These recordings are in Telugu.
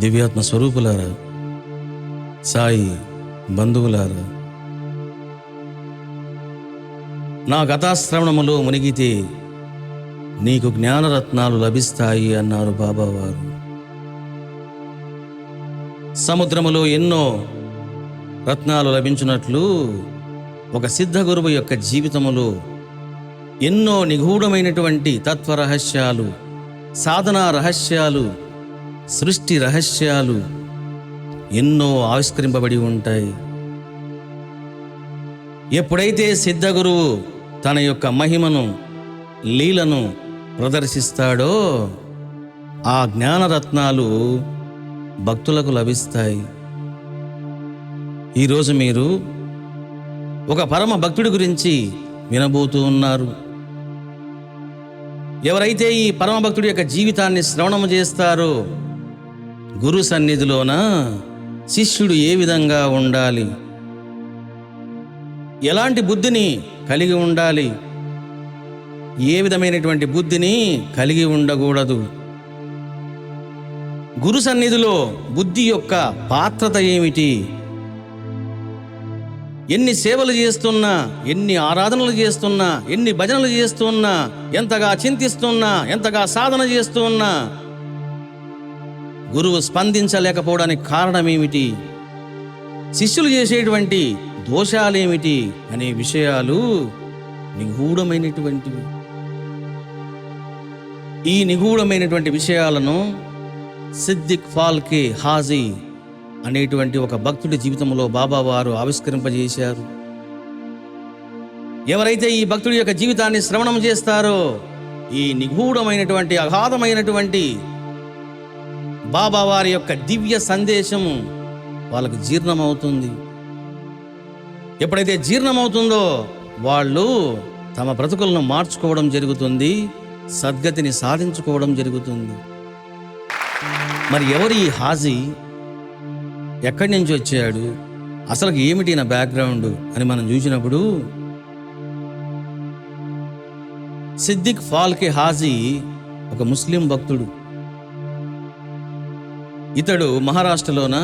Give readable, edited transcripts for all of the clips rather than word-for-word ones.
దివ్యాత్మ స్వరూపులారా, సాయి బంధువులారా, నా కథాశ్రవణములో మునిగితే నీకు జ్ఞానరత్నాలు లభిస్తాయి అన్నారు బాబావారు. సముద్రములో ఎన్నో రత్నాలు లభించినట్లు ఒక సిద్ధ గురువు యొక్క జీవితములో ఎన్నో నిగూఢమైనటువంటి తత్వరహస్యాలు, సాధనా రహస్యాలు, సృష్టి రహస్యాలు ఎన్నో ఆవిష్కరింపబడి ఉంటాయి. ఎప్పుడైతే సిద్ధ గురువు తన యొక్క మహిమను, లీలను ప్రదర్శిస్తాడో ఆ జ్ఞానరత్నాలు భక్తులకు లభిస్తాయి. ఈరోజు మీరు ఒక పరమ భక్తుడి గురించి వినబోతూ ఉన్నారు. ఎవరైతే ఈ పరమ భక్తుడి యొక్క జీవితాన్ని శ్రవణము చేస్తారో, గురు సన్నిధిలోన శిష్యుడు ఏ విధంగా ఉండాలి, ఎలాంటి బుద్ధిని కలిగి ఉండాలి, ఏ విధమైనటువంటి బుద్ధిని కలిగి ఉండకూడదు, గురు సన్నిధిలో బుద్ధి యొక్క పాత్రత ఏమిటి, ఎన్ని సేవలు చేస్తున్నా, ఎన్ని ఆరాధనలు చేస్తున్నా, ఎన్ని భజనలు చేస్తున్నా, ఎంతగా చింతిస్తున్నా, ఎంతగా సాధన చేస్తున్నా గురువు స్పందించలేకపోవడానికి కారణమేమిటి, శిష్యులు చేసేటువంటి దోషాలేమిటి అనే విషయాలు నిగూఢమైనటువంటివి. ఈ నిగూఢమైనటువంటి విషయాలను సిద్దిక్ ఫాల్కే హాజీ అనేటువంటి ఒక భక్తుడి జీవితంలో బాబావారు ఆవిష్కరింపజేశారు. ఎవరైతే ఈ భక్తుడి యొక్క జీవితాన్ని శ్రవణం చేస్తారో ఈ నిగూఢమైనటువంటి అగాధమైనటువంటి బాబావారి యొక్క దివ్య సందేశము వాళ్ళకు జీర్ణమవుతుంది. ఎప్పుడైతే జీర్ణమవుతుందో వాళ్ళు తమ బ్రతుకులను మార్చుకోవడం జరుగుతుంది, సద్గతిని సాధించుకోవడం జరుగుతుంది. మరి ఎవరు ఈ హాజీ, ఎక్కడి నుంచి వచ్చాడు, అసలు ఏమిటి నా బ్యాక్గ్రౌండ్ అని మనం చూసినప్పుడు సిద్దిక్ ఫాల్కే హాజీ ఒక ముస్లిం భక్తుడు. ఇతడు మహారాష్ట్రలోన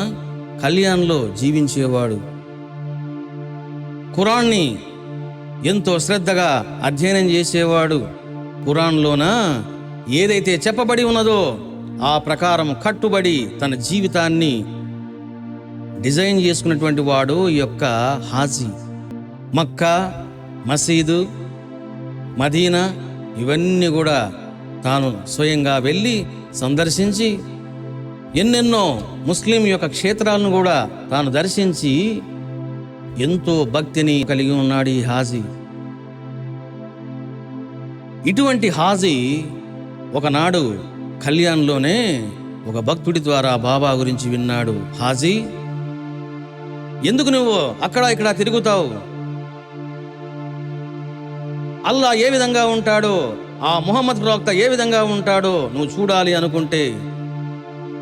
కళ్యాణ్లో జీవించేవాడు. ఖురాన్ని ఎంతో శ్రద్ధగా అధ్యయనం చేసేవాడు. ఖురాన్లోన ఏదైతే చెప్పబడి ఉన్నదో ఆ ప్రకారం కట్టుబడి తన జీవితాన్ని డిజైన్ చేసుకున్నటువంటి వాడు ఈ యొక్క హాజీ. మక్కా, మసీదు, మదీనా ఇవన్నీ కూడా తాను స్వయంగా వెళ్ళి సందర్శించి ఎన్నెన్నో ముస్లిం యొక్క క్షేత్రాలను కూడా తాను దర్శించి ఎంతో భక్తిని కలిగి ఉన్నాడు ఈ హాజీ. ఇటువంటి హాజీ ఒకనాడు కళ్యాణ్లోనే ఒక భక్తుడి ద్వారా బాబా గురించి విన్నాడు. హాజీ, ఎందుకు నువ్వు అక్కడ ఇక్కడ తిరుగుతావు? అల్లా ఏ విధంగా ఉంటాడో, ఆ ముహమ్మద్ ప్రవక్త ఏ విధంగా ఉంటాడో నువ్వు చూడాలి అనుకుంటే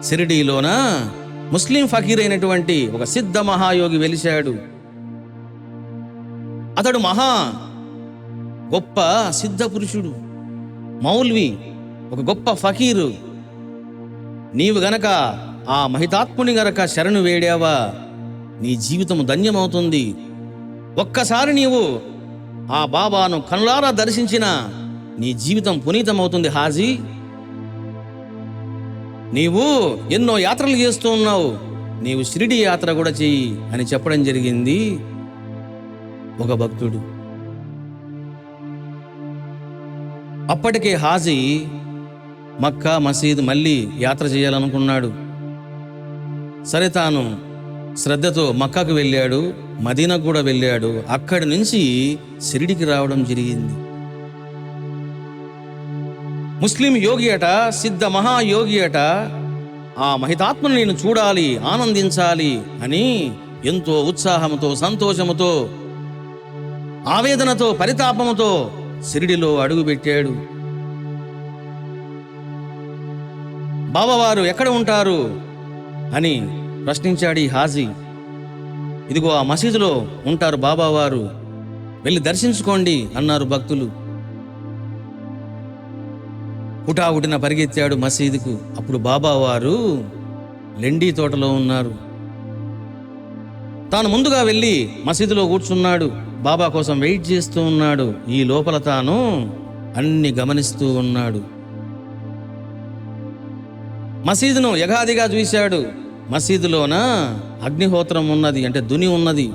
షిరిడీలోన ముస్లిం ఫకీర్ అయినటువంటి ఒక సిద్ధ మహాయోగి వెలిశాడు. అతడు మహా గొప్ప సిద్ధ పురుషుడు, మౌల్వి, ఒక గొప్ప ఫకీరు. నీవు గనక ఆ మహితాత్ముని గనక శరణు వేడావా నీ జీవితం ధన్యమవుతుంది. ఒక్కసారి నీవు ఆ బాబాను కనులారా దర్శించిన నీ జీవితం పునీతమవుతుంది. హాజీ, నీవు ఎన్నో యాత్రలు చేస్తూ ఉన్నావు, నీవు షిరిడి యాత్ర కూడా చెయ్యి అని చెప్పడం జరిగింది ఒక భక్తుడు. అప్పటికే హాజీ మక్కా, మసీద్ మళ్ళీ యాత్ర చేయాలనుకున్నాడు. సరే, తాను శ్రద్ధతో మక్కాకు వెళ్ళాడు, మదీనాకు కూడా వెళ్ళాడు. అక్కడి నుంచి షిరిడికి రావడం జరిగింది. ముస్లిం యోగి అట, సిద్ధ మహాయోగి అట, ఆ మహితాత్మను నేను చూడాలి, ఆనందించాలి అని ఎంతో ఉత్సాహంతో, సంతోషముతో, ఆవేదనతో, పరితాపముతో షిరిడిలో అడుగుపెట్టాడు. బాబావారు ఎక్కడ ఉంటారు అని ప్రశ్నించాడు ఈ హాజీ. ఇదిగో ఆ మసీదులో ఉంటారు బాబావారు, వెళ్ళి దర్శించుకోండి అన్నారు భక్తులు. హుటాహుటిన పరిగెత్తాడు మసీదుకు. అప్పుడు బాబావారు లెండి తోటలో ఉన్నారు. తాను ముందుగా వెళ్ళి మసీదులో కూర్చున్నాడు. బాబా కోసం వెయిట్ చేస్తూ ఉన్నాడు. ఈ లోపల తాను అన్ని గమనిస్తూ ఉన్నాడు. మసీదును యగాదిగా చూశాడు. మసీదులోన అగ్నిహోత్రం ఉన్నది, అంటే దుని ఉన్నది.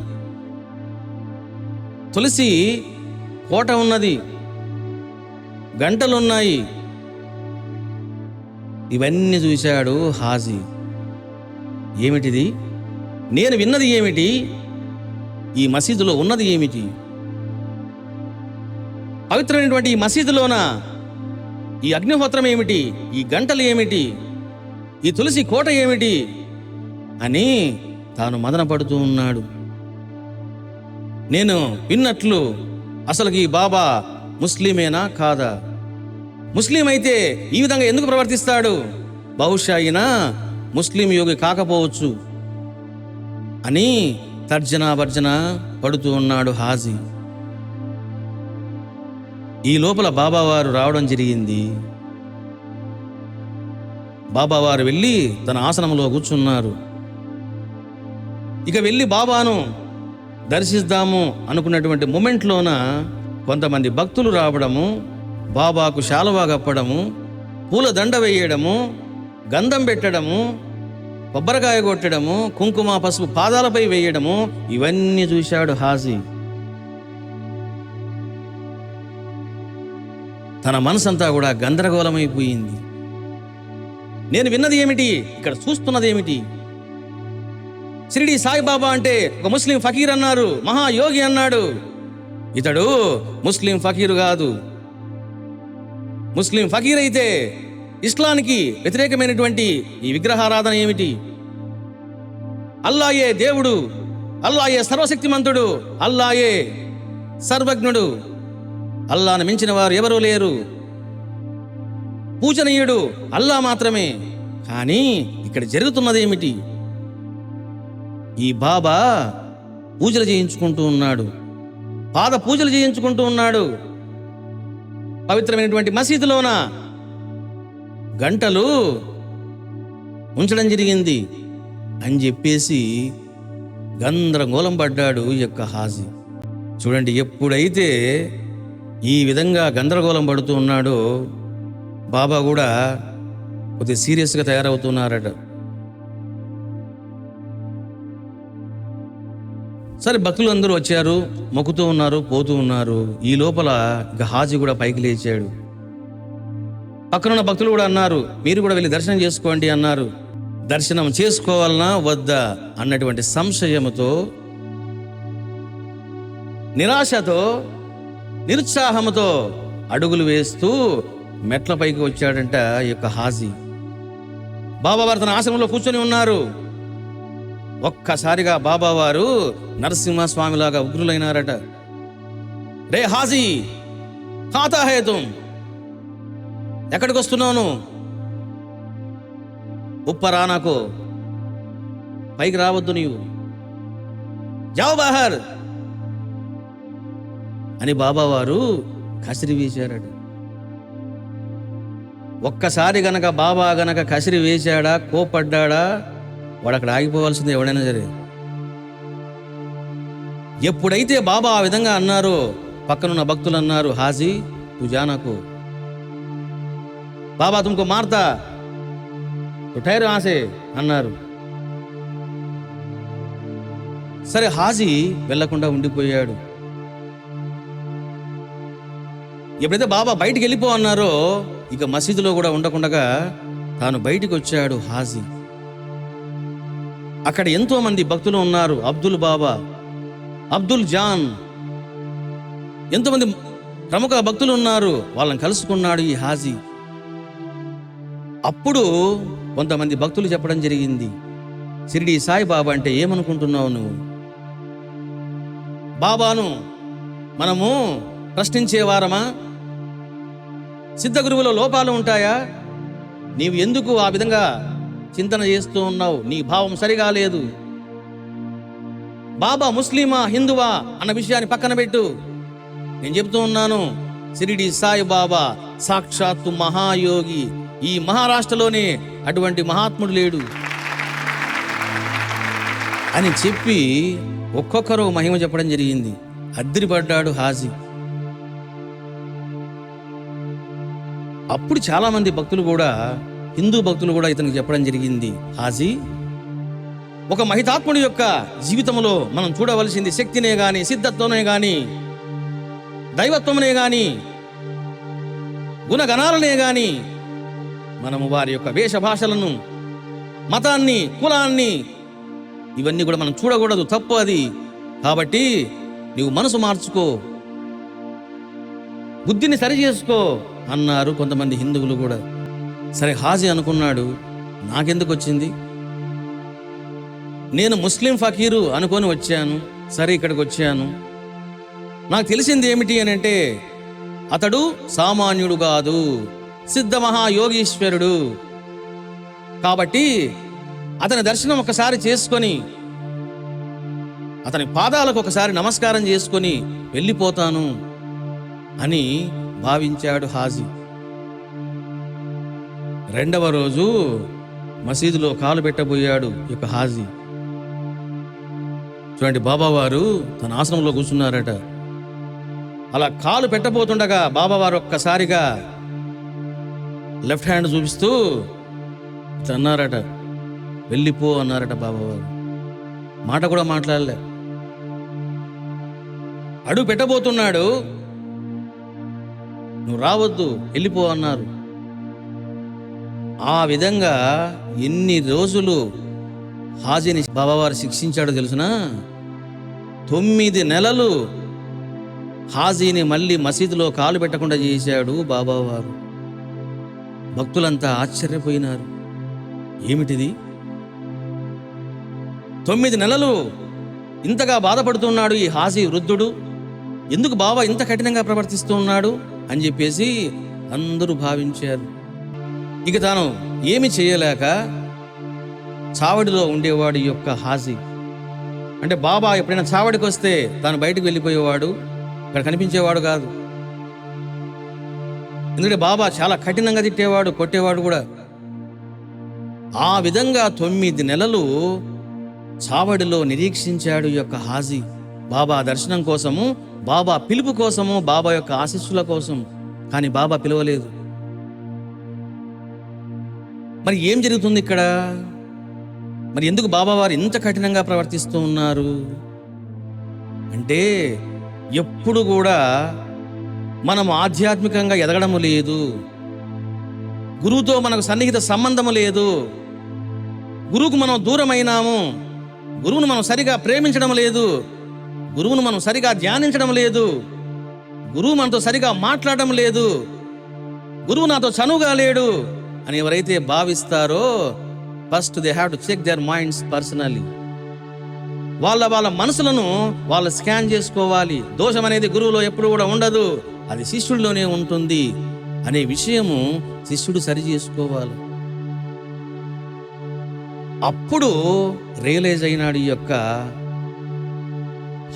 తులసి కోట ఉన్నది, గంటలున్నాయి. ఇవన్నీ చూశాడు హాజీ. ఏమిటిది? నేను విన్నది ఏమిటి? ఈ మసీదులో ఉన్నది ఏమిటి? పవిత్రమైనటువంటి ఈ మసీదులోన ఈ అగ్నిహోత్రం ఏమిటి? ఈ గంటలు ఏమిటి? ఈ తులసి కోట ఏమిటి అని తాను మదన పడుతూ ఉన్నాడు. నేను విన్నట్లు అసలు ఈ బాబా ముస్లిమేనా కాదా? ముస్లిం అయితే ఈ విధంగా ఎందుకు ప్రవర్తిస్తాడు? బహుశా ఈయన ముస్లిం యోగి కాకపోవచ్చు అని తర్జన భర్జన పడుతూ ఉన్నాడు హాజీ. ఈ లోపల బాబావారు రావడం జరిగింది. బాబావారు వెళ్ళి తన ఆసనంలో కూర్చున్నారు. ఇక వెళ్ళి బాబాను దర్శిద్దాము అనుకున్నటువంటి మూమెంట్లోన కొంతమంది భక్తులు రావడము, బాబాకు శాలువా కప్పడము, పూల దండ వేయడము, గంధం పెట్టడము, కొబ్బరికాయ కొట్టడము, కుంకుమ పసుపు పాదాలపై వేయడము, ఇవన్నీ చూశాడు హాజీ. తన మనసంతా కూడా గందరగోళమైపోయింది. నేను విన్నది ఏమిటి? ఇక్కడ చూస్తున్నది ఏమిటి? షిరిడి సాయిబాబా అంటే ఒక ముస్లిం ఫకీర్ అన్నారు, మహాయోగి అన్నాడు. ఇతడు ముస్లిం ఫకీరు కాదు. ముస్లిం ఫకీర్ అయితే ఇస్లాంకి వ్యతిరేకమైనటువంటి ఈ విగ్రహారాధన ఏమిటి? అల్లాయే దేవుడు, అల్లాయే సర్వశక్తిమంతుడు, అల్లాయే సర్వజ్ఞుడు, అల్లాను మించిన వారు ఎవరూ లేరు, పూజనీయుడు అల్లా మాత్రమే. కానీ ఇక్కడ జరుగుతున్నది ఏమిటి? ఈ బాబా పూజలు చేయించుకుంటూ ఉన్నాడు, పాద పూజలు చేయించుకుంటూ ఉన్నాడు. పవిత్రమైనటువంటి మసీదులోన గంటలు ఉంచడం జరిగింది అని చెప్పేసి గందరగోళం పడ్డాడు ఈ యొక్క హాజీ. చూడండి, ఎప్పుడైతే ఈ విధంగా గందరగోళం పడుతూ ఉన్నాడో బాబా కూడా కొద్దిగా సీరియస్గా తయారవుతున్నారట. సరే, భక్తులు అందరూ వచ్చారు, మొక్కుతూ ఉన్నారు, పోతూ ఉన్నారు. ఈ లోపల ఇక హాజీ కూడా పైకి లేచాడు. పక్కనున్న భక్తులు కూడా అన్నారు, మీరు కూడా వెళ్ళి దర్శనం చేసుకోండి అన్నారు. దర్శనం చేసుకోవాలనా వద్దా అన్నటువంటి సంశయముతో, నిరాశతో, నిరుత్సాహంతో అడుగులు వేస్తూ మెట్లపైకి వచ్చాడంట ఈ యొక్క హాజీ. బాబావారు తన ఆశ్రమంలో కూర్చొని ఉన్నారు. ఒక్కసారిగా బాబావారు నరసింహస్వామిలాగా ఉగ్రులైనారట. రే హాజీ, ఖాతా హై తుమ్, ఎక్కడికి వస్తున్నావు? ఉప్పరా, నాకు పైకి రావద్దు, నీవు జావ్ బాహర్ అని బాబావారు కసిరి వేశారట. ఒక్కసారి గనక బాబా గనక కసిరి వేశాడా, కోపడ్డా, వాడు అక్కడ ఆగిపోవాల్సింది ఎవడైనా సరే. ఎప్పుడైతే బాబా ఆ విధంగా అన్నారో పక్కనున్న భక్తులు అన్నారు, హాజీ తు జానాకు, బాబా తుమ్కు మారతా, తు ఠైర్ ఆసే అన్నారు. సరే, హాజీ వెళ్లకుండా ఉండిపోయాడు. ఎప్పుడైతే బాబా బయటికి వెళ్ళిపో అన్నారో ఇక మసీదులో కూడా ఉండకుండా తాను బయటికి వచ్చాడు హాజీ. అక్కడ ఎంతో మంది భక్తులు ఉన్నారు. అబ్దుల్ బాబా, అబ్దుల్ జాన్, ఎంతోమంది ప్రముఖ భక్తులు ఉన్నారు. వాళ్ళని కలుసుకున్నాడు ఈ హాజీ. అప్పుడు కొంతమంది భక్తులు చెప్పడం జరిగింది, షిరిడి సాయిబాబా అంటే ఏమనుకుంటున్నావు నువ్వు? బాబాను మనము ప్రశ్నించేవారమా? సిద్ధ గురువులో లోపాలు ఉంటాయా? నీవు ఎందుకు ఆ విధంగా చింతన చేస్తూ ఉన్నావు? నీ భావం సరిగా లేదు. బాబా ముస్లిమా హిందువా అన్న విషయాన్ని పక్కన పెట్టు. నేను చెప్తూ ఉన్నాను, షిరిడి సాయి బాబా సాక్షాత్తు మహాయోగి. ఈ మహారాష్ట్రలోనే అటువంటి మహాత్ముడు లేడు. అని చెప్పి ఒక్కొక్కరు మహిమ చెప్పడం జరిగింది. అద్దిరిపడ్డాడు హాజీ. అప్పుడు చాలామంది భక్తులు కూడా, హిందూ భక్తులు కూడా ఇతనికి చెప్పడం జరిగింది, హాజీ, ఒక మహితాత్ముడి యొక్క జీవితంలో మనం చూడవలసింది శక్తినే గాని, సిద్ధత్వమే గాని, దైవత్వమునే గాని, గుణగణాలనే గాని, మనము వారి యొక్క వేషభాషలను, మతాన్ని, కులాన్ని, ఇవన్నీ కూడా మనం చూడకూడదు, తప్పు అది. కాబట్టి నీవు మనసు మార్చుకో, బుద్ధిని సరి చేసుకో అన్నారు కొంతమంది హిందువులు కూడా. సరే, హాజీ అనుకున్నాడు, నాకెందుకు వచ్చింది, నేను ముస్లిం ఫకీరు అనుకొని వచ్చాను. సరే, ఇక్కడికి వచ్చాను. నాకు తెలిసింది ఏమిటి అని అంటే, అతడు సామాన్యుడు కాదు, సిద్ధ మహాయోగీశ్వరుడు. కాబట్టి అతని దర్శనం ఒకసారి చేసుకొని, అతని పాదాలకు ఒకసారి నమస్కారం చేసుకొని వెళ్ళిపోతాను అని భావించాడు హాజీ. రెండవ రోజు మసీదులో కాలు పెట్టబోయాడు యొక్క హాజీ. చూడండి, బాబావారు తన ఆశ్రమంలో కూర్చున్నారట. అలా కాలు పెట్టబోతుండగా బాబావారు ఒక్కసారిగా లెఫ్ట్ హ్యాండ్ చూపిస్తూ అన్నారట, వెళ్ళిపో అన్నారట బాబావారు. మాట కూడా మాట్లాడలే. అడుగు పెట్టబోతున్నాడు, నువ్వు రావద్దు, వెళ్ళిపో అన్నారు. ఆ విధంగా ఎన్ని రోజులు హాజీని బాబావారు శిక్షించాడో తెలుసునా? 9 నెలలు హాజీని మళ్ళీ మసీదులో కాలు పెట్టకుండా చేశాడు బాబావారు. భక్తులంతా ఆశ్చర్యపోయినారు, ఏమిటిది, 9 నెలలు ఇంతగా బాధపడుతున్నాడు ఈ హాజీ వృద్ధుడు, ఎందుకు బాబా ఇంత కఠినంగా ప్రవర్తిస్తూ ఉన్నాడు అని చెప్పేసి అందరూ భావించారు. ఇక తాను ఏమి చేయలేక చావడిలో ఉండేవాడు యొక్క హాజీ. అంటే బాబా ఎప్పుడైనా చావడికి వస్తే తాను బయటకు వెళ్ళిపోయేవాడు, ఇక్కడ కనిపించేవాడు కాదు. ఎందుకంటే బాబా చాలా కఠినంగా తిట్టేవాడు, కొట్టేవాడు కూడా. ఆ విధంగా 9 నెలలు చావడిలో నిరీక్షించాడు యొక్క హాజీ, బాబా దర్శనం కోసము, బాబా పిలుపు కోసము, బాబా యొక్క ఆశీస్సుల కోసం. కానీ బాబా పిలవలేదు. మరి ఏం జరుగుతుంది ఇక్కడ? మరి ఎందుకు బాబా వారు ఇంత కఠినంగా ప్రవర్తిస్తూ ఉన్నారు అంటే, ఎప్పుడు కూడా మనం ఆధ్యాత్మికంగా ఎదగడము లేదు, గురువుతో మనకు సన్నిహిత సంబంధము లేదు, గురువుకు మనం దూరమైనాము, గురువును మనం సరిగా ప్రేమించడం లేదు, గురువును మనం సరిగా ధ్యానించడం లేదు, గురువు మనతో సరిగా మాట్లాడడం లేదు, గురువు నాతో చనువుగా లేడు అని ఎవరైతే భావిస్తారో, first they have to check their minds personally. వాళ్ళ మనసులను వాళ్ళు స్కాన్ చేసుకోవాలి. దోషం అనేది గురువులో ఎప్పుడు కూడా ఉండదు, అది శిష్యుడిలోనే ఉంటుంది అనే విషయము శిష్యుడు సరి చేసుకోవాలి. అప్పుడు రియలైజ్ అయినాడు ఈ యొక్క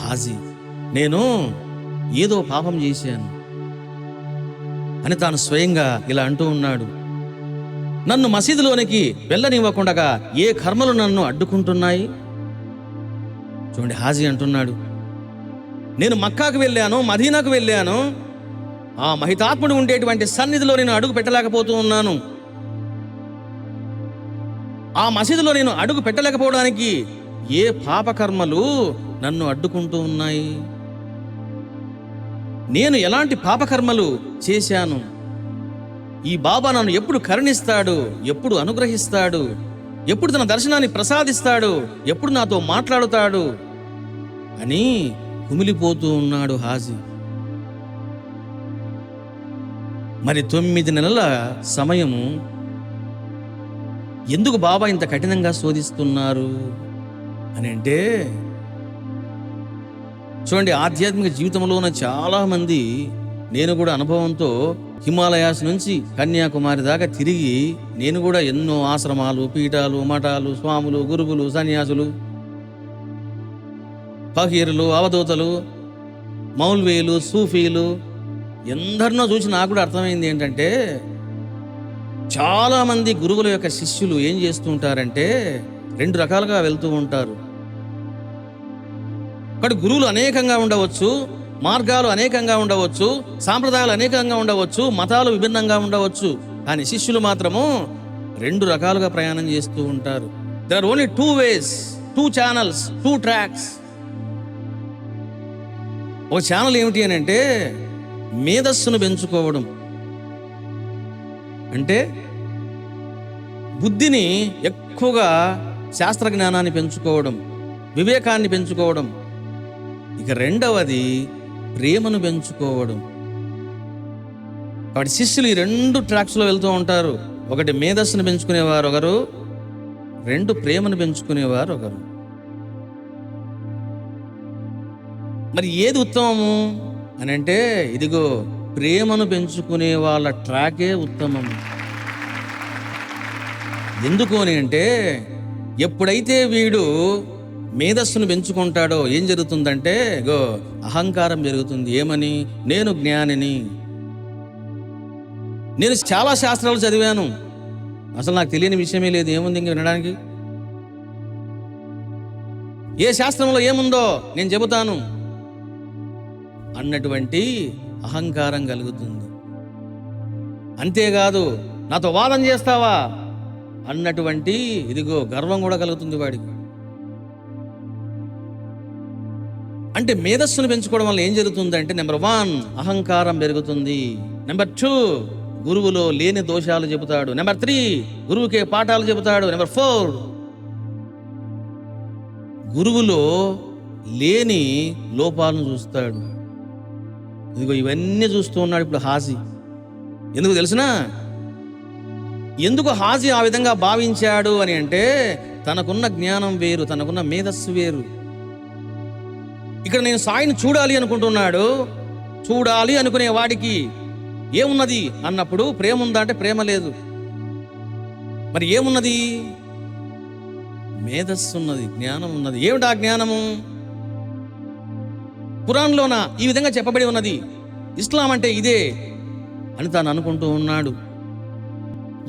హాజీ, నేను ఏదో పాపం చేశాను అని తాను స్వయంగా ఇలా అంటూ ఉన్నాడు. నన్ను మసీదులోనికి వెళ్ళనివ్వకుండా ఏ కర్మలు నన్ను అడ్డుకుంటున్నాయి? చూడండి, హాజీ అంటున్నాడు, నేను మక్కాకు వెళ్ళాను, మదీనాకు వెళ్ళాను, ఆ మహితాత్ముడు ఉండేటువంటి సన్నిధిలో నేను అడుగు పెట్టలేకపోతూ ఉన్నాను. ఆ మసీదులో నేను అడుగు పెట్టలేకపోవడానికి ఏ పాపకర్మలు నన్ను అడ్డుకుంటూ ఉన్నాయి? నేను ఎలాంటి పాపకర్మలు చేశాను? ఈ బాబా నన్ను ఎప్పుడు కరుణిస్తాడు, ఎప్పుడు అనుగ్రహిస్తాడు, ఎప్పుడు తన దర్శనాన్ని ప్రసాదిస్తాడు, ఎప్పుడు నాతో మాట్లాడుతాడు అని కుమిలిపోతూ ఉన్నాడు హాజీ. మరి 9 నెలల సమయము ఎందుకు బాబా ఇంత కఠినంగా శోధిస్తున్నారు అని అంటే, చూడండి, ఆధ్యాత్మిక జీవితంలో ఉన్న చాలా మంది, నేను కూడా అనుభవంతో హిమాలయాస్ నుంచి కన్యాకుమారి దాకా తిరిగి నేను కూడా ఎన్నో ఆశ్రమాలు, పీఠాలు, మఠాలు, స్వాములు, గురువులు, సన్యాసులు, ఫకీరులు, అవధూతలు, మౌల్వీలు, సూఫీలు ఎందరినో చూసి నాకు కూడా అర్థమైంది ఏంటంటే, చాలామంది గురువుల యొక్క శిష్యులు ఏం చేస్తూ ఉంటారంటే, రెండు రకాలుగా వెళ్తూ ఉంటారు. ఇక్కడ గురువులు అనేకంగా ఉండవచ్చు, మార్గాలు అనేకంగా ఉండవచ్చు, సాంప్రదాయాలు అనేకంగా ఉండవచ్చు, మతాలు విభిన్నంగా ఉండవచ్చు. కానీ శిష్యులు మాత్రము రెండు రకాలుగా ప్రయాణం చేస్తూ ఉంటారు. There are only 2 ways, 2 channels, 2 tracks. ఒక ఛానల్ ఏమిటి అని అంటే మేధస్సును పెంచుకోవడం, అంటే బుద్ధిని ఎక్కువగా, శాస్త్ర జ్ఞానాన్ని పెంచుకోవడం, వివేకాన్ని పెంచుకోవడం. ఇక రెండవది ప్రేమను పెంచుకోవడం. కాబట్టి శిష్యులు ఈ 2 ట్రాక్స్లో వెళ్తూ ఉంటారు. ఒకటి మేధస్సును పెంచుకునేవారు ఒకరు, 2 ప్రేమను పెంచుకునేవారు ఒకరు. మరి ఏది ఉత్తమము అని అంటే ఇదిగో ప్రేమను పెంచుకునే వాళ్ళ ట్రాకే ఉత్తమము. ఎందుకు అని అంటే ఎప్పుడైతే వీడు మేధస్సును పెంచుకుంటాడో ఏం జరుగుతుందంటే ఇగో అహంకారం జరుగుతుంది. ఏమని? నేను జ్ఞానిని, నేను చాలా శాస్త్రాలు చదివాను, అసలు నాకు తెలియని విషయమే లేదు, ఏముంది ఇంక వినడానికి? ఏ శాస్త్రంలో ఏముందో నేను చెబుతాను అన్నటువంటి అహంకారం కలుగుతుంది. అంతేకాదు నాతో వాదన చేస్తావా అన్నటువంటి ఇదిగో గర్వం కూడా కలుగుతుంది వాడికి. అంటే మేధస్సును పెంచుకోవడం వల్ల ఏం జరుగుతుందంటే నెంబర్ 1 అహంకారం పెరుగుతుంది, నెంబర్ 2 గురువులో లేని దోషాలు చెబుతాడు, నెంబర్ 3 గురువుకే పాఠాలు చెబుతాడు, నెంబర్ 4 గురువులో లేని లోపాలను చూస్తాడు. ఇదిగో ఇవన్నీ చూస్తూ ఉన్నాడు ఇప్పుడు హాజీ. ఎందుకు తెలిసినా? ఎందుకు హాజీ ఆ విధంగా భావించాడు అని అంటే తనకున్న జ్ఞానం వేరు, తనకున్న మేధస్సు వేరు. ఇక్కడ నేను సాయిని చూడాలి అనుకుంటున్నాడు. చూడాలి అనుకునే వాడికి ఏమున్నది అన్నప్పుడు ప్రేమ ఉందా అంటే ప్రేమ లేదు. మరి ఏమున్నది? మేధస్సు ఉన్నది, జ్ఞానం ఉన్నది. ఏమిటా జ్ఞానము? ఖురాన్లోన ఈ విధంగా చెప్పబడి ఉన్నది, ఇస్లాం అంటే ఇదే అని తాను అనుకుంటూ ఉన్నాడు.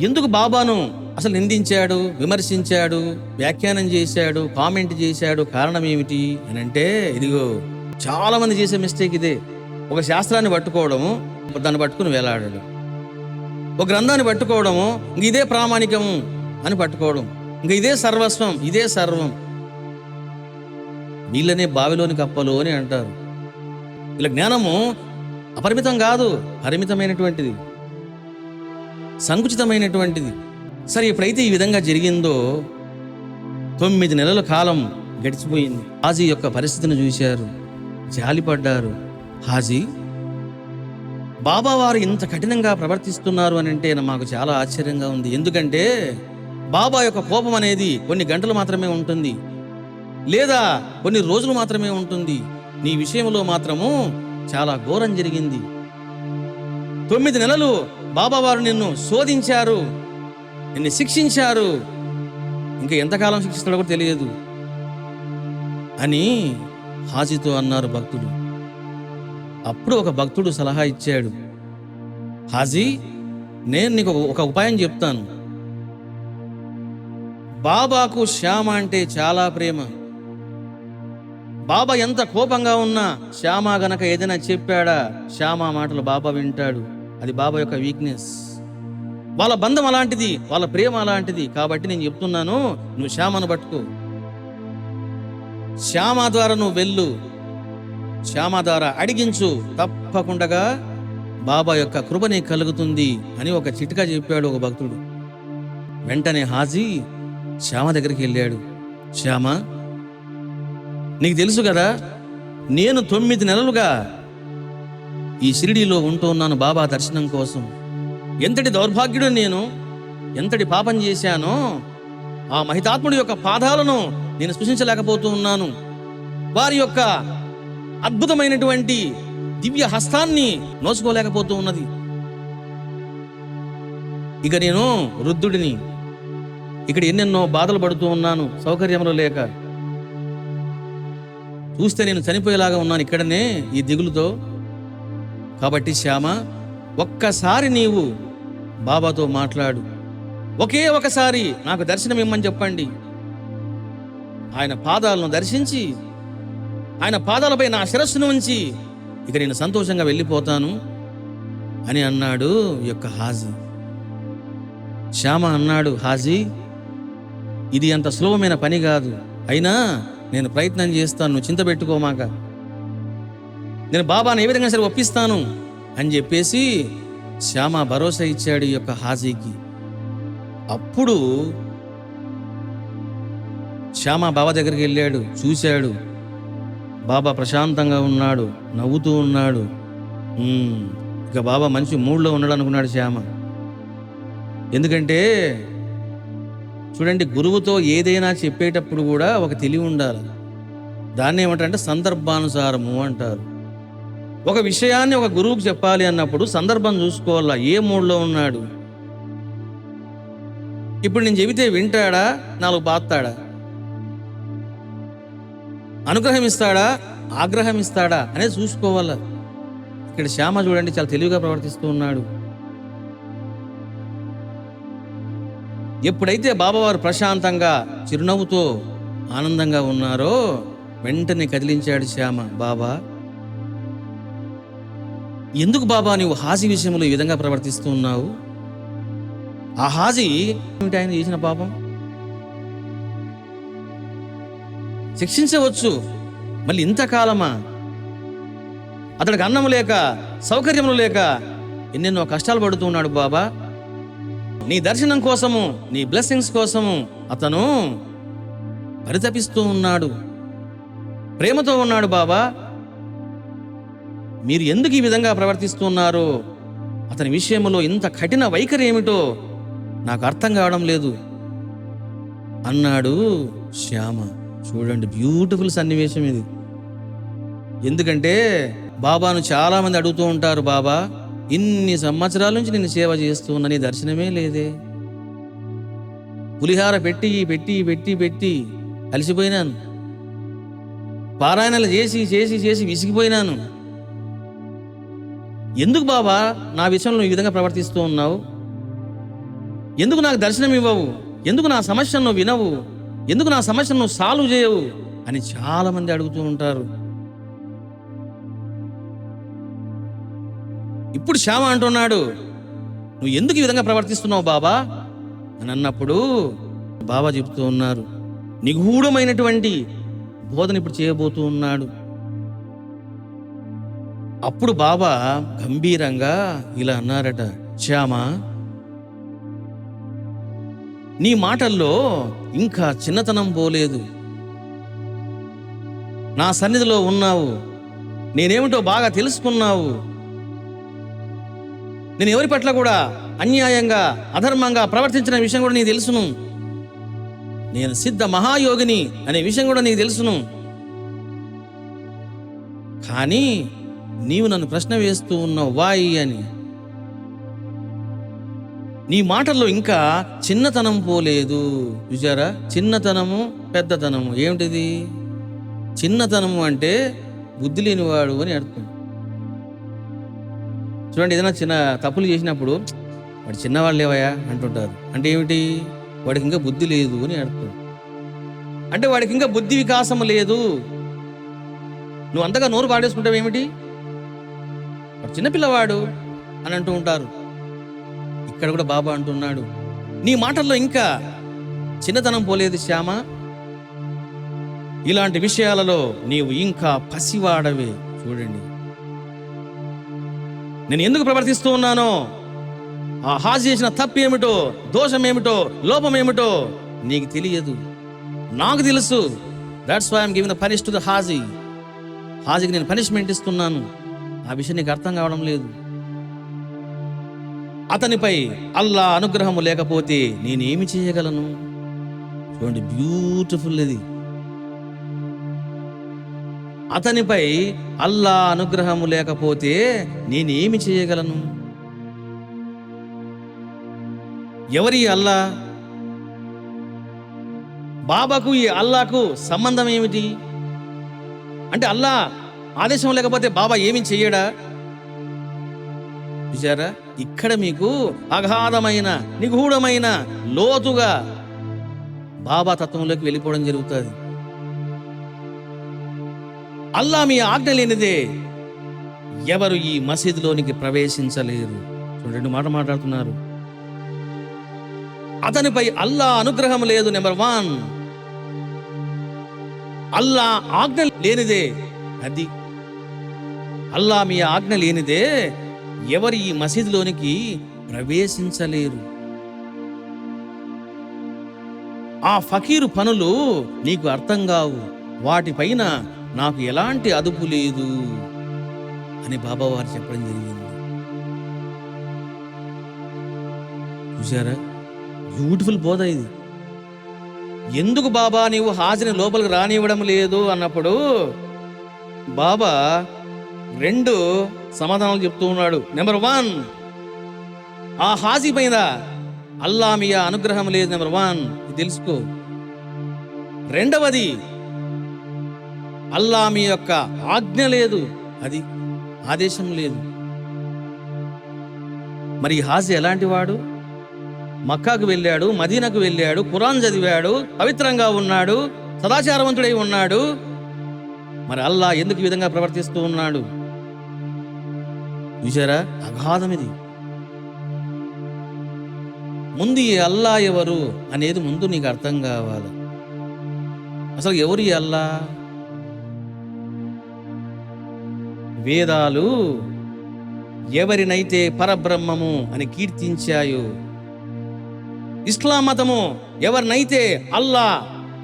ఎందుకు బాబాను అసలు నిందించాడు, విమర్శించాడు, వ్యాఖ్యానం చేశాడు, కామెంట్ చేశాడు? కారణం ఏమిటి అని అంటే ఇదిగో చాలా మంది చేసే మిస్టేక్ ఇదే. ఒక శాస్త్రాన్ని పట్టుకోవడము, దాన్ని పట్టుకుని వేలాడడం, ఒక గ్రంథాన్ని పట్టుకోవడము, ఇంక ఇదే ప్రామాణికము అని పట్టుకోవడం, ఇంక ఇదే సర్వస్వం, ఇదే సర్వం. వీళ్ళనే బావిలోని కప్పలు అని అంటారు. వీళ్ళ జ్ఞానము అపరిమితం కాదు, పరిమితమైనటువంటిది, సంకుచితమైనటువంటిది. సరే, ఎప్పుడైతే ఈ విధంగా జరిగిందో 9 నెలల కాలం గడిచిపోయింది. హాజీ యొక్క పరిస్థితిని చూశారు, జాలిపడ్డారు. హాజీ, బాబావారు ఇంత కఠినంగా ప్రవర్తిస్తున్నారు అని అంటే మాకు చాలా ఆశ్చర్యంగా ఉంది. ఎందుకంటే బాబా యొక్క కోపం అనేది కొన్ని గంటలు మాత్రమే ఉంటుంది, లేదా కొన్ని రోజులు మాత్రమే ఉంటుంది. నీ విషయంలో మాత్రము చాలా ఘోరం జరిగింది. 9 నెలలు బాబావారు నిన్ను శోధించారు, నిన్ను శిక్షించారు. ఇంకా ఎంతకాలం శిక్షిస్తాడో కూడా తెలియదు అని హాజీతో అన్నారు భక్తుడు. అప్పుడు ఒక భక్తుడు సలహా ఇచ్చాడు, హాజీ, నేను నీకు ఒక ఉపాయం చెప్తాను. బాబాకు శ్యామ అంటే చాలా ప్రేమ. బాబా ఎంత కోపంగా ఉన్నా శ్యామ గనక ఏదైనా చెప్పాడా, శ్యామ మాటలు బాబా వింటాడు. అది బాబా యొక్క వీక్నెస్. వాళ్ళ బంధం అలాంటిది, వాళ్ళ ప్రేమ అలాంటిది. కాబట్టి నేను చెప్తున్నాను, నువ్వు శ్యామను పట్టుకో, శ్యామ ద్వారా నువ్వు వెళ్ళు, శ్యామ ద్వారా అడిగించు, తప్పకుండా బాబా యొక్క కృప నీకు కలుగుతుంది అని ఒక చిట్కా చెప్పాడు ఒక భక్తుడు. వెంటనే హాజీ శ్యామ దగ్గరికి వెళ్ళాడు. శ్యామ, నీకు తెలుసు కదా, నేను 9 నెలలుగా ఈ షిరిడీలో ఉంటూ ఉన్నాను బాబా దర్శనం కోసం. ఎంతటి దౌర్భాగ్యుడు నేను, ఎంతటి పాపం చేశానో ఆ మహితాత్ముడి యొక్క పాదాలను నేను స్పృశించలేకపోతూ ఉన్నాను. వారి యొక్క అద్భుతమైనటువంటి దివ్య హస్తాన్ని నోచుకోలేకపోతూ ఉన్నది. ఇక నేను వృద్ధుడిని, ఇక్కడ ఎన్నెన్నో బాధలు పడుతూ ఉన్నాను, సౌకర్యంలో లేక. చూస్తే నేను చనిపోయేలాగా ఉన్నాను ఇక్కడనే ఈ దిగులుతో. కాబట్టి శ్యామ, ఒక్కసారి నీవు బాబాతో మాట్లాడు, ఒకే ఒకసారి నాకు దర్శనం ఇమ్మని చెప్పండి. ఆయన పాదాలను దర్శించి ఆయన పాదాలపై నా శిరస్సును ఉంచి ఇక నేను సంతోషంగా వెళ్ళిపోతాను అని అన్నాడు ఈ యొక్క హాజీ. శ్యామ అన్నాడు, హాజీ, ఇది అంత సులభమైన పని కాదు, అయినా నేను ప్రయత్నం చేస్తాను, నువ్వు చింత పెట్టుకోమాక, నేను బాబాను ఏ విధంగా సరే ఒప్పిస్తాను అని చెప్పేసి శ్యామ భరోసా ఇచ్చాడు ఈ యొక్క హాజీకి. అప్పుడు శ్యామ బాబా దగ్గరికి వెళ్ళాడు, చూశాడు, బాబా ప్రశాంతంగా ఉన్నాడు, నవ్వుతూ ఉన్నాడు. ఇక బాబా మంచి మూడ్లో ఉన్నాడు అనుకున్నాడు శ్యామ. ఎందుకంటే చూడండి, గురువుతో ఏదైనా చెప్పేటప్పుడు కూడా ఒక తెలివి ఉండాలి. దాన్ని ఏమంటారంటే సందర్భానుసారము అంటారు. ఒక విషయాన్ని ఒక గురువుకు చెప్పాలి అన్నప్పుడు సందర్భం చూసుకోవాలా, ఏ మూడ్లో ఉన్నాడు. ఇప్పుడు నేను చెబితే వింటాడా, నాలుగు బాత్తాడా, అనుగ్రహం ఇస్తాడా, ఆగ్రహం ఇస్తాడా అనేది చూసుకోవాలా. ఇక్కడ శ్యామ చూడండి చాలా తెలివిగా ప్రవర్తిస్తూ ఉన్నాడు. ఎప్పుడైతే బాబావారు ప్రశాంతంగా చిరునవ్వుతో ఆనందంగా ఉన్నారో వెంటనే కదిలించాడు శ్యామ. బాబా, ఎందుకు బాబా నీవు హాజీ విషయంలో ఈ విధంగా ప్రవర్తిస్తూ ఉన్నావు? ఆ హాజీ ఏమిటి ఆయన చేసిన పాపం? శిక్షించవచ్చు, మళ్ళీ ఇంతకాలమా? అతడికి అన్నం లేక సౌకర్యములు లేక ఎన్నెన్నో కష్టాలు పడుతూ ఉన్నాడు బాబా. నీ దర్శనం కోసము, నీ బ్లెస్సింగ్స్ కోసము అతను పరితపిస్తూ ఉన్నాడు, ప్రేమతో ఉన్నాడు. బాబా, మీరు ఎందుకు ఈ విధంగా ప్రవర్తిస్తున్నారు? అతని విషయంలో ఇంత కఠిన వైఖరి ఏమిటో నాకు అర్థం కావడం లేదు అన్నాడు శ్యామ. చూడండి, బ్యూటిఫుల్ సన్నివేశం ఇది. ఎందుకంటే బాబాను చాలా మంది అడుగుతూ ఉంటారు, బాబా ఇన్ని సంవత్సరాల నుంచి నేను సేవ చేస్తూ ఉన్నా, నీ దర్శనమే లేదే. పులిహార పెట్టి పెట్టి పెట్టి పెట్టి అలసిపోయినాను, పారాయణలు చేసి చేసి చేసి విసిగిపోయినాను. ఎందుకు బాబా నా విషయంలో ఈ విధంగా ప్రవర్తిస్తూ ఉన్నావు? ఎందుకు నాకు దర్శనం ఇవ్వవు? ఎందుకు నా సమస్యను వినవు? ఎందుకు నా సమస్యను సాల్వ్ చేయవు అని చాలా మంది అడుగుతూ ఉంటారు. ఇప్పుడు శ్యామ అంటున్నాడు, నువ్వు ఎందుకు ఈ విధంగా ప్రవర్తిస్తున్నావు బాబా అని అన్నప్పుడు బాబా చెబుతూ ఉన్నారు, నిగూఢమైనటువంటి బోధన ఇప్పుడు చేయబోతూ ఉన్నాడు. అప్పుడు బాబా గంభీరంగా ఇలా అన్నారట, శ్యామ, నీ మాటల్లో ఇంకా చిన్నతనం పోలేదు. నా సన్నిధిలో ఉన్నావు, నేనేమిటో బాగా తెలుసుకున్నావు. నేను ఎవరి పట్ల కూడా అన్యాయంగా అధర్మంగా ప్రవర్తించిన విషయం కూడా నీకు తెలుసును. నేను సిద్ధ మహాయోగిని అనే విషయం కూడా నీకు తెలుసును. కానీ నీవు నన్ను ప్రశ్న వేస్తూ ఉన్నావు, వాయి అని. నీ మాటల్లో ఇంకా చిన్నతనం పోలేదు. చూసారా, చిన్నతనము పెద్దతనము ఏమిటిది? చిన్నతనము అంటే బుద్ధి లేనివాడు అని అర్థం. చూడండి, ఏదైనా చిన్న తప్పులు చేసినప్పుడు వాడు చిన్నవాళ్ళు లేవయా అంటుంటారు. అంటే ఏమిటి? వాడికి ఇంకా బుద్ధి లేదు అని అర్థం. అంటే వాడికి ఇంకా బుద్ధి వికాసం లేదు. నువ్వు అంతగా నోరు పాడేసుకుంటావు ఏమిటి? వాడు చిన్నపిల్లవాడు అని అంటూ ఉంటారు. ఇక్కడ కూడా బాబా అంటున్నాడు, నీ మాటల్లో ఇంకా చిన్నతనం పోలేదు శ్యామ. ఇలాంటి విషయాలలో నీవు ఇంకా పసివాడవే. చూడండి, నేను ఎందుకు ప్రవర్తిస్తూ ఉన్నానో, ఆ హాజీ చేసిన తప్పు ఏమిటో, దోషం ఏమిటో, లోపం ఏమిటో నీకు తెలియదు, నాకు తెలుసు. That's why I'm giving the punish to the Haji. హాజీకి నేను పనిష్మెంట్ ఇస్తున్నాను. ఆ విషయం నీకు అర్థం కావడం లేదు. అతనిపై అల్లా అనుగ్రహము లేకపోతే నేనేమి చేయగలను? చూడండి, బ్యూటిఫుల్ ఇది. అతనిపై అల్లా అనుగ్రహము లేకపోతే నేనేమి చేయగలను? ఎవరి అల్లా? బాబాకు ఈ అల్లాకు సంబంధం ఏమిటి? అంటే అల్లా ఆదేశం లేకపోతే బాబా ఏమీ చెయ్యడా? చూసారా, ఇక్కడ మీకు అగాధమైన నిగూఢమైన లోతుగా బాబా తత్వంలోకి వెళ్ళిపోవడం జరుగుతుంది. అల్లా మీ ఆజ్ఞ లేనిదే ఎవరు ఈ మసీదులోనికి ప్రవేశించలేరు. రెండు మాట మాట్లాడుతున్నారు. అతనిపై అల్లా అనుగ్రహం లేదు. నెంబర్ 1, అల్లా ఆజ్ఞ లేనిదే, అది అల్లా మీ ఆజ్ఞ లేనిదే ఎవరు ఈ మసీదులోనికి ప్రవేశించలేరు. ఆ ఫకీరు పనులు నీకు అర్థం కావు, వాటిపైన నాకు ఎలాంటి అదుపు లేదు అని బాబా వారు చెప్పడం జరిగింది. చూసారా, బ్యూటిఫుల్ బోధ ఇది. ఎందుకు బాబా నీవు హాజీని లోపలికి రానివ్వడం లేదు అన్నప్పుడు బాబా 2 సమాధానాలు చెప్తూ ఉన్నాడు. నెంబర్ 1, ఆ హాజీ పైన అల్లా మీ అనుగ్రహం లేదు. నెంబర్ 1 ఇది తెలుసుకో. రెండవది, అల్లా మీ యొక్క ఆజ్ఞ లేదు, అది ఆదేశం లేదు. మరి ఈ హాజీ ఎలాంటి వాడు? మక్కాకు వెళ్ళాడు, మదీనాకు వెళ్ళాడు, ఖురాన్ చదివాడు, పవిత్రంగా ఉన్నాడు, సదాచారవంతుడై ఉన్నాడు. మరి అల్లా ఎందుకు ఈ విధంగా ప్రవర్తిస్తూ ఉన్నాడు? చూసారా, అగాధం ఇది. ముందు ఈ అల్లా ఎవరు అనేది ముందు నీకు అర్థం కావాలి. అసలు ఎవరు ఈ అల్లా? వేదాలు ఎవరినైతే పరబ్రహ్మము అని కీర్తించాయో, ఇస్లాం మతము ఎవరినైతే అల్లా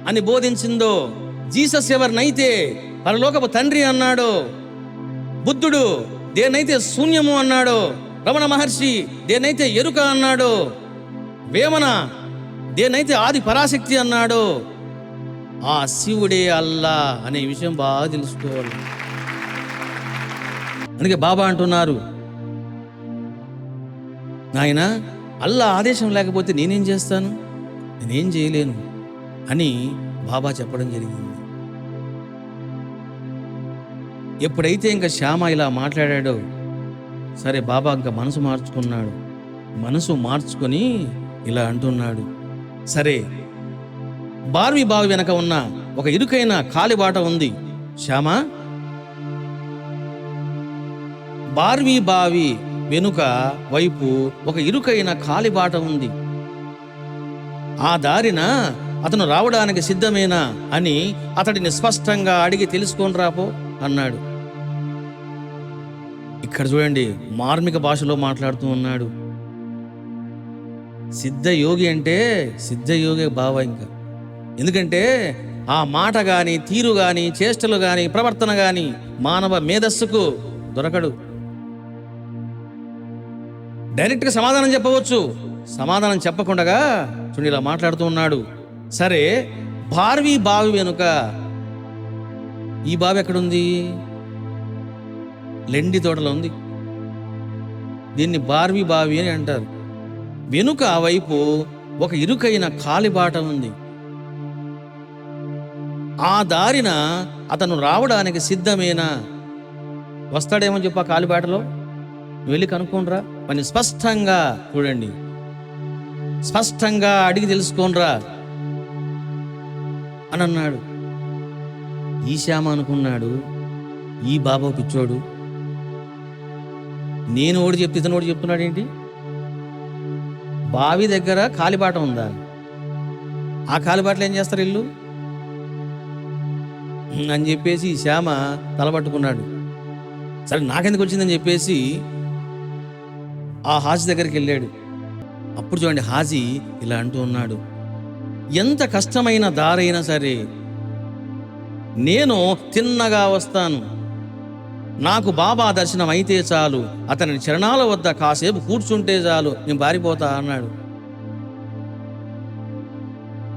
అని బోధించిందో, జీసస్ ఎవరినైతే పరలోకపు తండ్రి అన్నాడో, బుద్ధుడు దేనైతే శూన్యము అన్నాడో, రమణ మహర్షి దేనైతే ఎరుక అన్నాడో, వేమన దేనైతే ఆది పరాశక్తి అన్నాడో, ఆ శివుడే అల్లా అనే విషయం బాగా తెలుసుకోవాలి. అందుకే బాబా అంటున్నారు, నాయన అల్లా ఆదేశం లేకపోతే నేనేం చేస్తాను, నేనేం చేయలేను అని బాబా చెప్పడం జరిగింది. ఎప్పుడైతే ఇంకా శ్యామ ఇలా మాట్లాడాడో, సరే బాబా ఇంకా మనసు మార్చుకున్నాడు. మనసు మార్చుకొని ఇలా అంటున్నాడు, సరే బార్వి బావి వెనక ఉన్న ఒక ఇరుకైన కాలిబాట ఉంది శ్యామ, బార్వి బావి వెనుక వైపు ఒక ఇరుకైన కాలిబాట ఉంది, ఆ దారిన అతను రావడానికి సిద్ధమేనా అని అతడిని స్పష్టంగా అడిగి తెలుసుకొని రాపో అన్నాడు. ఇక్కడ చూడండి, మార్మిక భాషలో మాట్లాడుతూ ఉన్నాడు. సిద్ధయోగి అంటే సిద్ధయోగి బావ. ఇంకా ఎందుకంటే ఆ మాట గాని, తీరు గాని, చేష్టలు గాని, ప్రవర్తన గాని మానవ మేధస్సుకు దొరకడు. డైరెక్ట్గా సమాధానం చెప్పవచ్చు, సమాధానం చెప్పకుండా చూడండి ఇలా మాట్లాడుతూ ఉన్నాడు. సరే బార్వి బావి వెనుక, ఈ బావి ఎక్కడుంది? లెండి తోటలో ఉంది. దీన్ని బార్వి బావి అని అంటారు. వెనుక వైపు ఒక ఇరుకైన కాలిబాట ఉంది, ఆ దారిన అతను రావడానికి సిద్ధమేనా? వస్తాడేమో చెప్పు ఆ కాలిబాటలో, వెళ్ళి కనుక్కోనరా. మరి స్పష్టంగా చూడండి, స్పష్టంగా అడిగి తెలుసుకోనరా అని అన్నాడు. ఈ శ్యామ అనుకున్నాడు, ఈ బాబా పిచ్చోడు, నేను ఓడి చెప్తే ఇతను ఓడి చెప్తున్నాడు ఏంటి? బావి దగ్గర కాలిబాట ఉందా? ఆ కాలిబాటలో ఏం చేస్తారు ఇల్లు అని చెప్పేసి ఈ శ్యామ తలపట్టుకున్నాడు. సరే నాకెందుకు వచ్చిందని చెప్పేసి ఆ హాజీ దగ్గరికి వెళ్ళాడు. అప్పుడు చూడండి, హాజీ ఇలా అంటూ ఉన్నాడు, ఎంత కష్టమైన దారైనా సరే నేను తిన్నగా వస్తాను, నాకు బాబా దర్శనం అయితే చాలు, అతని చరణాల వద్ద కాసేపు కూర్చుంటే చాలు, నేను పారిపోతా అన్నాడు.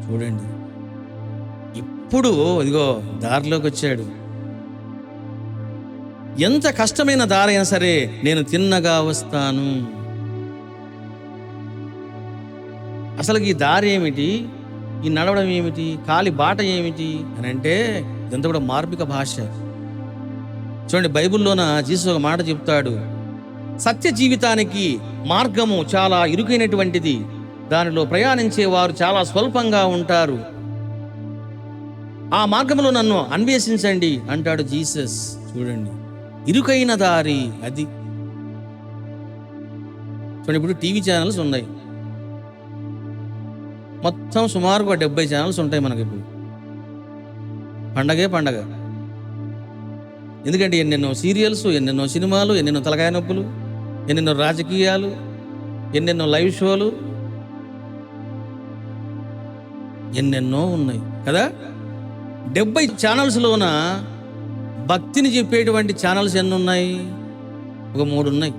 చూడండి, ఇప్పుడు ఇదిగో దారిలోకి వచ్చాడు. ఎంత కష్టమైన దారైనా సరే నేను తిన్నగా వస్తాను. అసలు ఈ దారి ఏమిటి, ఈ నడవడం ఏమిటి, కాలి బాట ఏమిటి అని అంటే ఇదంతా కూడా మార్మిక భాష. చూడండి, బైబిల్లోన జీసస్ ఒక మాట చెప్తాడు, సత్య జీవితానికి మార్గము చాలా ఇరుకైనటువంటిది, దానిలో ప్రయాణించే వారు చాలా స్వల్పంగా ఉంటారు. ఆ మార్గంలో నన్ను అన్వేషించండి అంటాడు జీసస్. చూడండి, ఇరుకైన దారి అది. చూడండి, ఇప్పుడు టీవీ ఛానల్స్ ఉన్నాయి, మొత్తం సుమారుగా 70 ఛానల్స్ ఉంటాయి మనకి. ఇప్పుడు పండగ. ఎందుకంటే ఎన్నెన్నో సీరియల్స్, ఎన్నెన్నో సినిమాలు, ఎన్నెన్నో తలకాయ నొప్పులు, ఎన్నెన్నో రాజకీయాలు, ఎన్నెన్నో లైవ్ షోలు, ఎన్నెన్నో ఉన్నాయి కదా. 70 ఛానల్స్లోన భక్తిని చెప్పేటువంటి ఛానల్స్ ఎన్ని ఉన్నాయి? ఒక 3 ఉన్నాయి.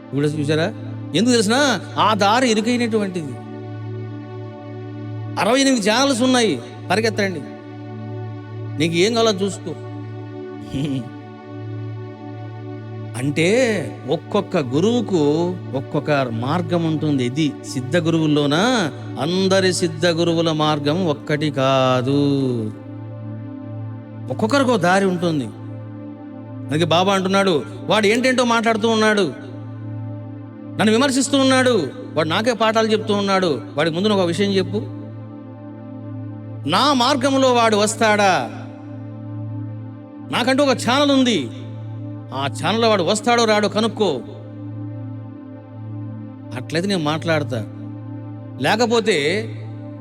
ఇప్పుడు చూసారా? ఎందుకు తెలిసిన? ఆ దారి ఇరుకైనటువంటిది. 68 ఛానల్స్ ఉన్నాయి, పరిగెత్తండి, నీకు ఏం కావాలో చూసుకో. అంటే ఒక్కొక్క గురువుకు ఒక్కొక్క మార్గం ఉంటుంది. ఇది సిద్ధ గురువుల్లోన అందరి సిద్ధ గురువుల మార్గం ఒక్కటి కాదు, ఒక్కొక్కరికి దారి ఉంటుంది. అందుకే బాబా అంటున్నాడు, వాడు ఏంటేంటో మాట్లాడుతూ ఉన్నాడు, నన్ను విమర్శిస్తూ ఉన్నాడు, వాడు నాకే పాఠాలు చెప్తూ ఉన్నాడు, వాడికి ముందు ఒక విషయం చెప్పు. నా మార్గంలో వాడు వస్తాడా? నాకంటూ ఒక ఛానల్ ఉంది, ఆ ఛానల్లో వాడు వస్తాడో రాడో కనుక్కో. అట్లయితే నేను మాట్లాడతా. లేకపోతే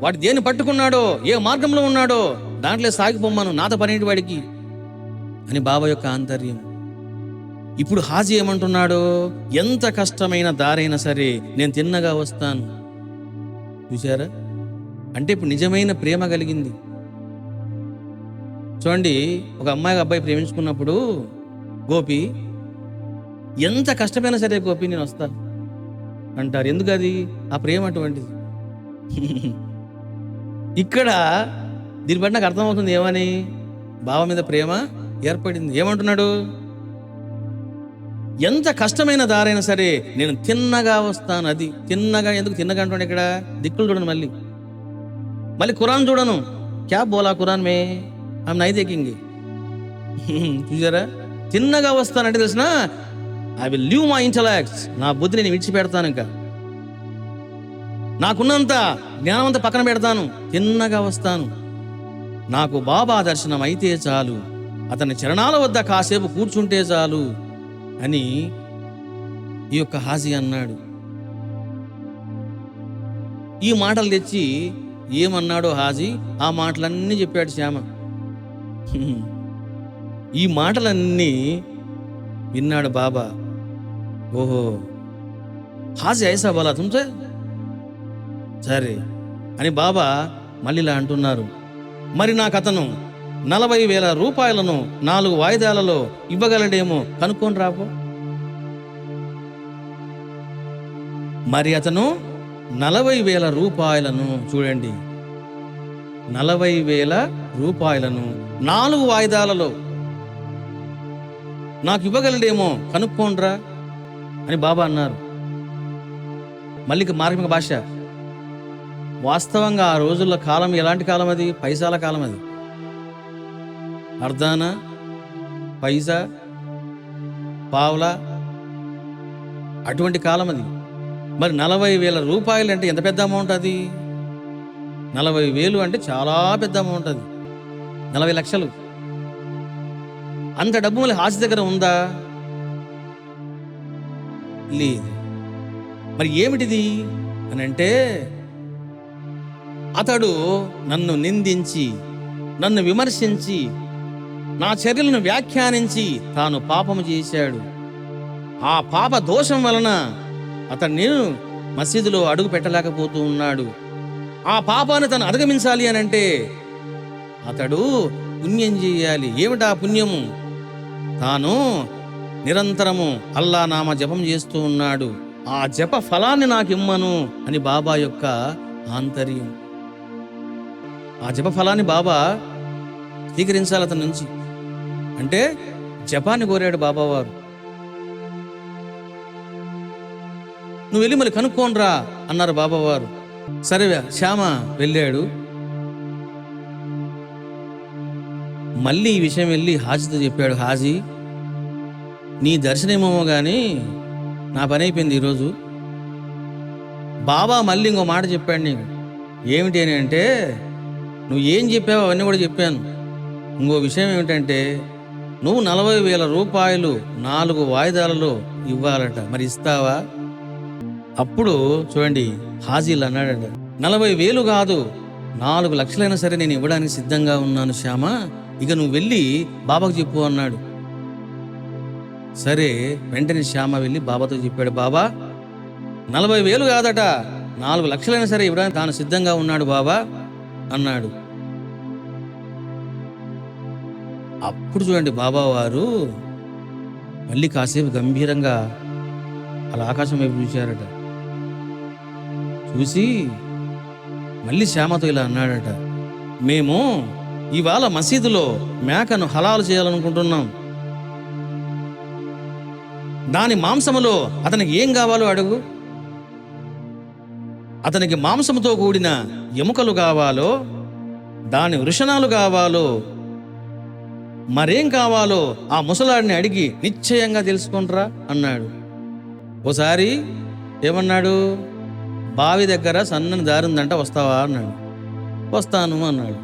వాడు దేన్ని పట్టుకున్నాడో, ఏ మార్గంలో ఉన్నాడో దాంట్లో సాగిపోమ్మను, నాతో పనేటి వాడికి అని బాబా యొక్క ఆంతర్యం. ఇప్పుడు హాజీ ఏమంటున్నాడో, ఎంత కష్టమైన దారైనా సరే నేను తిన్నగా వస్తాను. చూసారా? అంటే ఇప్పుడు నిజమైన ప్రేమ కలిగింది. చూడండి, ఒక అమ్మాయి అబ్బాయి ప్రేమించుకున్నప్పుడు, గోపి ఎంత కష్టమైనా సరే గోపి నేను వస్తాను అంటారు. ఎందుకు? అది ఆ ప్రేమ అటువంటిది. ఇక్కడ దీన్ని బట్టి నాకు అర్థమవుతుంది ఏమని, బావ మీద ప్రేమ ఏర్పడింది. ఏమంటున్నాడు? ఎంత కష్టమైన దారైనా సరే నేను తిన్నగా వస్తాను. అది తిన్నగా. ఎందుకు తిన్నగా అంటున్నాడు? ఇక్కడ దిక్కులు చూడను, మళ్ళీ ఖురాన్ చూడను. క్యా బోలా ఖురాన్ మే ఆమె నై దేకింగి. చూసారా? తిన్నగా వస్తానంటే తెలిసిన, I will leave my intellects, నా బుద్ధిని నేను విడిచిపెడతాను, ఇంకా నాకున్నంత జ్ఞానమంతా పక్కన పెడతాను, తిన్నగా వస్తాను. నాకు బాబా దర్శనం అయితే చాలు, అతని చరణాల వద్ద కాసేపు కూర్చుంటే చాలు అని ఈ యొక్క హాజీ అన్నాడు. ఈ మాటలు తెచ్చి ఏమన్నాడో హాజీ, ఆ మాటలన్నీ చెప్పాడు శ్యామ. ఈ మాటలన్నీ విన్నాడు బాబా. ఓహో, హాజీ ఐసా బోలా తుమ్సే, సరే అని బాబా మళ్ళీ ఇలా అంటున్నారు. మరి నాకు అతను 40,000 రూపాయలను 4 వాయిదాలలో ఇవ్వగలడేమో కనుక్కొని రాపో. మరి అతను 40,000 రూపాయలను, చూడండి, 40,000 రూపాయలను 4 వాయిదాలలో నాకు ఇవ్వగలడేమో కనుక్కోండ్రా అని బాబా అన్నారు. మళ్ళీ మార్మిక భాష. వాస్తవంగా ఆ రోజుల్లో కాలం ఎలాంటి కాలం? అది పైసాల కాలం. అది అర్ధానా, పైసా, పావులా, అటువంటి కాలం అది. మరి 40,000 రూపాయలు అంటే ఎంత పెద్ద అమౌంట్ అది? 40,000 అంటే చాలా పెద్ద అమౌంట్ అది. 40 లక్షలు. అంత డబ్బు మళ్ళీ హాజీ దగ్గర ఉందా? లేదు. మరి ఏమిటిది అని అంటే, అతడు నన్ను నిందించి, నన్ను విమర్శించి, నా చర్యలను వ్యాఖ్యానించి తాను పాపము చేశాడు. ఆ పాప దోషం వలన అతన్ని మసీదులో అడుగు పెట్టలేకపోతూ ఉన్నాడు. ఆ పాపాన్ని తను అధిగమించాలి అని అంటే అతడు పుణ్యం చేయాలి. ఏమిటా పుణ్యము? తాను నిరంతరము అల్లా నామ జపం చేస్తూ ఉన్నాడు. ఆ జప ఫలాన్ని నాకు ఇమ్మను అని బాబా యొక్క ఆంతర్యం. ఆ జప ఫలాన్ని బాబా స్వీకరించాలి అతని నుంచి. అంటే జపాన్ని కోరాడు బాబావారు. నువ్వు వెళ్ళి మళ్ళీ కనుక్కోనరా అన్నారు బాబావారు. సరే శ్యామ వెళ్ళాడు. మళ్ళీ ఈ విషయం వెళ్ళి హాజీతో చెప్పాడు. హాజీ, నీ దర్శనమేమో కానీ నా పని అయిపోయింది ఈరోజు. బాబా మళ్ళీ ఇంకో మాట చెప్పాడు నీకు. ఏమిటి అని అంటే, నువ్వు ఏం చెప్పావో అవన్నీ కూడా చెప్పాను. ఇంకో విషయం ఏమిటంటే నువ్వు 40,000 రూపాయలు 4 వాయిదాలలో ఇవ్వాలట, మరి ఇస్తావా? అప్పుడు చూడండి, హాజీలు అన్నాడట, 40,000 కాదు 4 లక్షలైనా సరే నేను ఇవ్వడానికి సిద్ధంగా ఉన్నాను శ్యామ, ఇక నువ్వు వెళ్ళి బాబాకు చెప్పు అన్నాడు. సరే, వెంటనే శ్యామ వెళ్ళి బాబాతో చెప్పాడు, బాబా 40,000 కాదట 4 లక్షలైనా సరే ఇవ్వడానికి తాను సిద్ధంగా ఉన్నాడు బాబా అన్నాడు. అప్పుడు చూడండి, బాబా వారు మళ్ళీ కాసేపు గంభీరంగా అలా ఆకాశం వైపు చూశారట. చూసి మళ్ళీ శ్యామతో ఇలా అన్నాడట, మేము ఇవాళ మసీదులో మేకను హలాలు చేయాలనుకుంటున్నాం. దాని మాంసములో అతనికి ఏం కావాలో అడుగు. అతనికి మాంసముతో కూడిన ఎముకలు కావాలో, దాని వృషణాలు కావాలో, మరేం కావాలో ఆ ముసలాడిని అడిగి నిశ్చయంగా తెలుసుకుంటారా అన్నాడు. ఓసారి ఏమన్నాడు, బావి దగ్గర సన్నని దారి ఉందంట, వస్తావా అన్నాడు. వస్తాను అన్నాడు.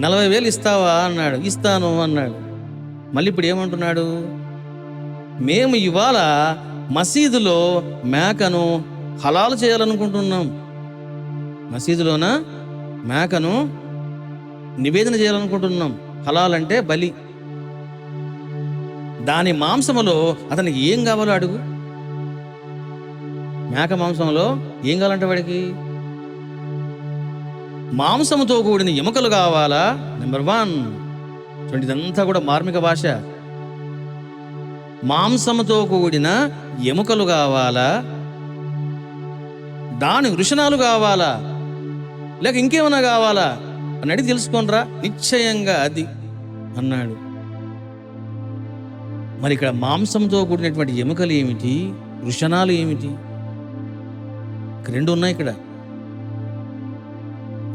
40,000 ఇస్తావా అన్నాడు. ఇస్తాను అన్నాడు. మళ్ళీ ఇప్పుడు ఏమంటున్నాడు, మేము ఇవాళ మసీదులో మేకను హలాలు చేయాలనుకుంటున్నాం. మసీదులోన మేకను నివేదన చేయాలనుకుంటున్నాం. హలాల్ అంటే బలి. దాని మాంసములో అతనికి ఏం కావాలో అడుగు. మేక మాంసంలో ఏం కావాలంటే వాడికి మాంసముతో కూడిన ఎముకలు కావాలా, నెంబర్ 1. చూడండి, ఇదంతా కూడా మార్మిక భాష. మాంసముతో కూడిన ఎముకలు కావాలా, దాని వృషణాలు కావాలా, లేక ఇంకేమైనా కావాలా అని అడిగి తెలుసుకోనరా, నిశ్చయంగా అది అన్నాడు. మరి ఇక్కడ మాంసంతో కూడినటువంటి ఎముకలు ఏమిటి, వృషణాలు ఏమిటి? 2 ఉన్నాయి ఇక్కడ.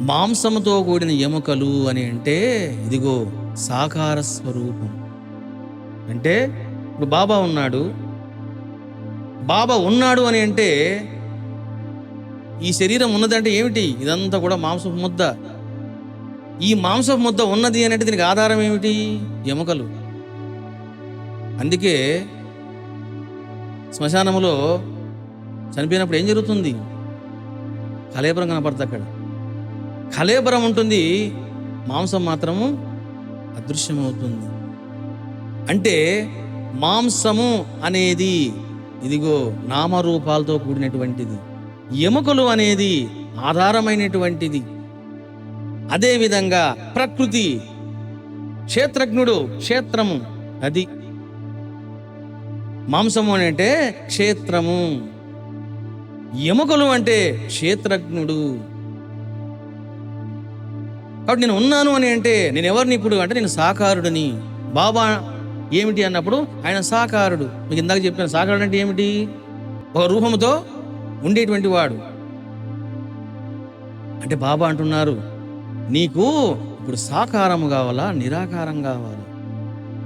మాంసముతో కూడిన ఎముకలు అని అంటే ఇదిగో సాకార స్వరూపం. అంటే ఇప్పుడు బాబా ఉన్నాడు. బాబా ఉన్నాడు అని అంటే ఈ శరీరం ఉన్నదంటే ఏమిటి? ఇదంతా కూడా మాంసపు ముద్ద. ఈ మాంసపు ముద్ద ఉన్నది అని అంటే దీనికి ఆధారం ఏమిటి? ఎముకలు. అందుకే శ్మశానములో చనిపోయినప్పుడు ఏం జరుగుతుంది? కళేబరం కనపడుతుంది. అక్కడ కళేబరం ఉంటుంది, మాంసం మాత్రము అదృశ్యమవుతుంది. అంటే మాంసము అనేది ఇదిగో నామరూపాలతో కూడినటువంటిది, ఎముకలు అనేది ఆధారమైనటువంటిది. అదేవిధంగా ప్రకృతి, క్షేత్రజ్ఞుడు, క్షేత్రము అది. మాంసము అని అంటే క్షేత్రము, ఎముకలు అంటే క్షేత్రజ్ఞుడు. కాబట్టి నేను ఉన్నాను అని అంటే నేను ఎవరిని ఇప్పుడు అంటే నేను సాకారుడిని. బాబా ఏమిటి అన్నప్పుడు ఆయన సాకారుడు. మీకు ఇందాక చెప్పాను, సాకారుడు అంటే ఏమిటి? ఒక రూపముతో ఉండేటువంటి వాడు. అంటే బాబా అంటున్నారు, నీకు ఇప్పుడు సాకారము కావాలా, నిరాకారం కావాలా?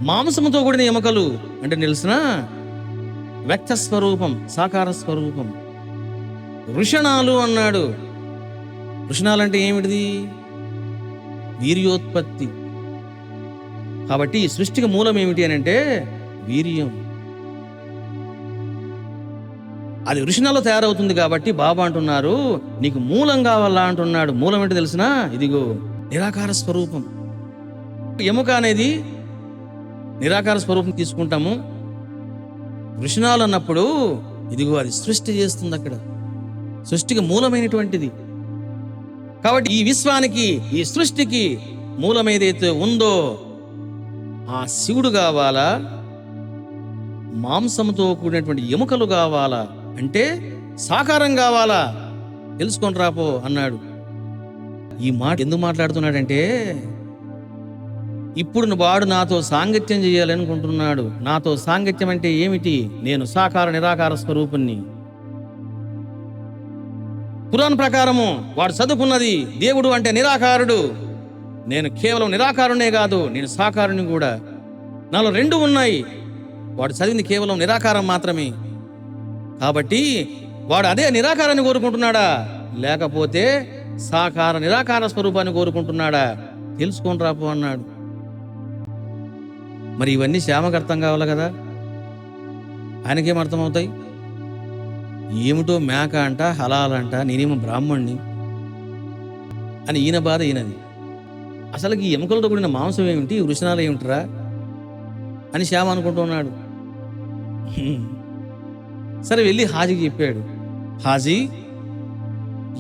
మాంసముతో కూడిన ఎముకలు అంటే తెలుసునా, వ్యక్త స్వరూపం, సాకార స్వరూపం. వృషణాలు అన్నాడు. వృషణాలు అంటే ఏమిటిది? వీర్యోత్పత్తి. కాబట్టి ఈ సృష్టికి మూలం ఏమిటి అని అంటే వీర్యం. అది వృషణాల్లో తయారవుతుంది. కాబట్టి బాబా అంటున్నారు, నీకు మూలం కావాలా అంటున్నాడు. మూలం ఏంటి తెలిసినా, ఇదిగో నిరాకార స్వరూపం. ఎముక అనేది నిరాకార స్వరూపం తీసుకుంటాము. వృషణాలు అన్నప్పుడు ఇదిగో అది సృష్టి చేస్తుంది. అక్కడ సృష్టికి మూలమైనటువంటిది. కాబట్టి ఈ విశ్వానికి, ఈ సృష్టికి మూలం ఏదైతే ఉందో ఆ శివుడు కావాలా, మాంసంతో కూడినటువంటి ఎముకలు కావాలా, అంటే సాకారం కావాలా, తెలుసుకొని రాపో అన్నాడు. ఈ మాట ఎందుకు మాట్లాడుతున్నాడంటే, ఇప్పుడు వాడు నాతో సాంగత్యం చేయాలనుకుంటున్నాడు. నాతో సాంగత్యం అంటే ఏమిటి? నేను సాకార నిరాకార స్వరూపుణ్ణి. పురాణ ప్రకారము వాడు చదువుకున్నది దేవుడు అంటే నిరాకారుడు. నేను కేవలం నిరాకారునే కాదు, నేను సాకారుని కూడా. నాలో 2 ఉన్నాయి. వాడు చదివింది కేవలం నిరాకారం మాత్రమే. కాబట్టి వాడు అదే నిరాకారాన్ని కోరుకుంటున్నాడా, లేకపోతే సాకార నిరాకార స్వరూపాన్ని కోరుకుంటున్నాడా? తెలుసుకొని రాపో అన్నాడు. మరి ఇవన్నీ శ్యామకు అర్థం కావాలి కదా, ఆయనకేం అర్థమవుతాయి? ఏమిటో మేక అంట, హలాలంట, నేనేమో బ్రాహ్మణ్ణి అని ఈయన బాధ ఈయనది. అసలుకి ఈ ఎముకలతో కూడిన మాంసం ఏమిటి, వృషణాలు ఏమిటిరా అని శ్యామ అనుకుంటున్నాడు. సరే వెళ్ళి హాజీకి చెప్పాడు. హాజీ,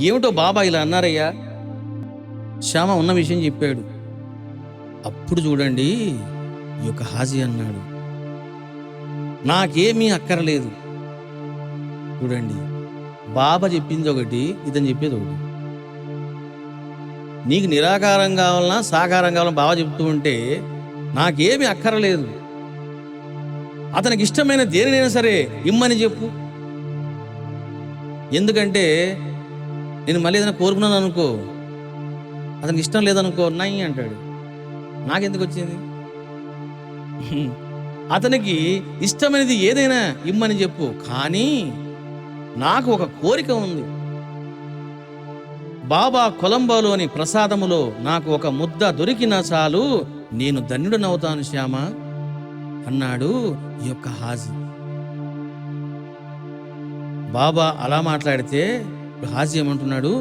ఏమిటో బాబా ఇలా అన్నారయ్యా. శ్యామ ఉన్న విషయం చెప్పాడు. అప్పుడు చూడండి ఈ యొక్క హాజీ అన్నాడు, నాకేమీ అక్కర్లేదు. చూడండి, బాబా చెప్పింది ఒకటి, ఇతను చెప్పేది ఒకటి. నీకు నిరాకారం కావాలన్నా సాకారం కావాలన్నా బాబా చెప్తూ ఉంటే నాకేమీ అక్కర్లేదు, అతనికి ఇష్టమైన దేనినైనా సరే ఇమ్మని చెప్పు. ఎందుకంటే నేను మళ్ళీ ఏదైనా కోరుకున్నాను అనుకో, అతనికి ఇష్టం లేదనుకో, నై అంటాడు. నాకెందుకు వచ్చింది? అతనికి ఇష్టమైనది ఏదైనా ఇమ్మని చెప్పు, కానీ నాకు ఒక కోరిక ఉంది. బాబా కొలంబోలోని ప్రసాదములో నాకు ఒక ముద్ద దొరికినా చాలు, నేను ధన్యుడనవుతాను శ్యామ అన్నాడు ఈ యొక్క హాజీ. బాబా అలా మాట్లాడితే హాజీ ఏమంటున్నాడు,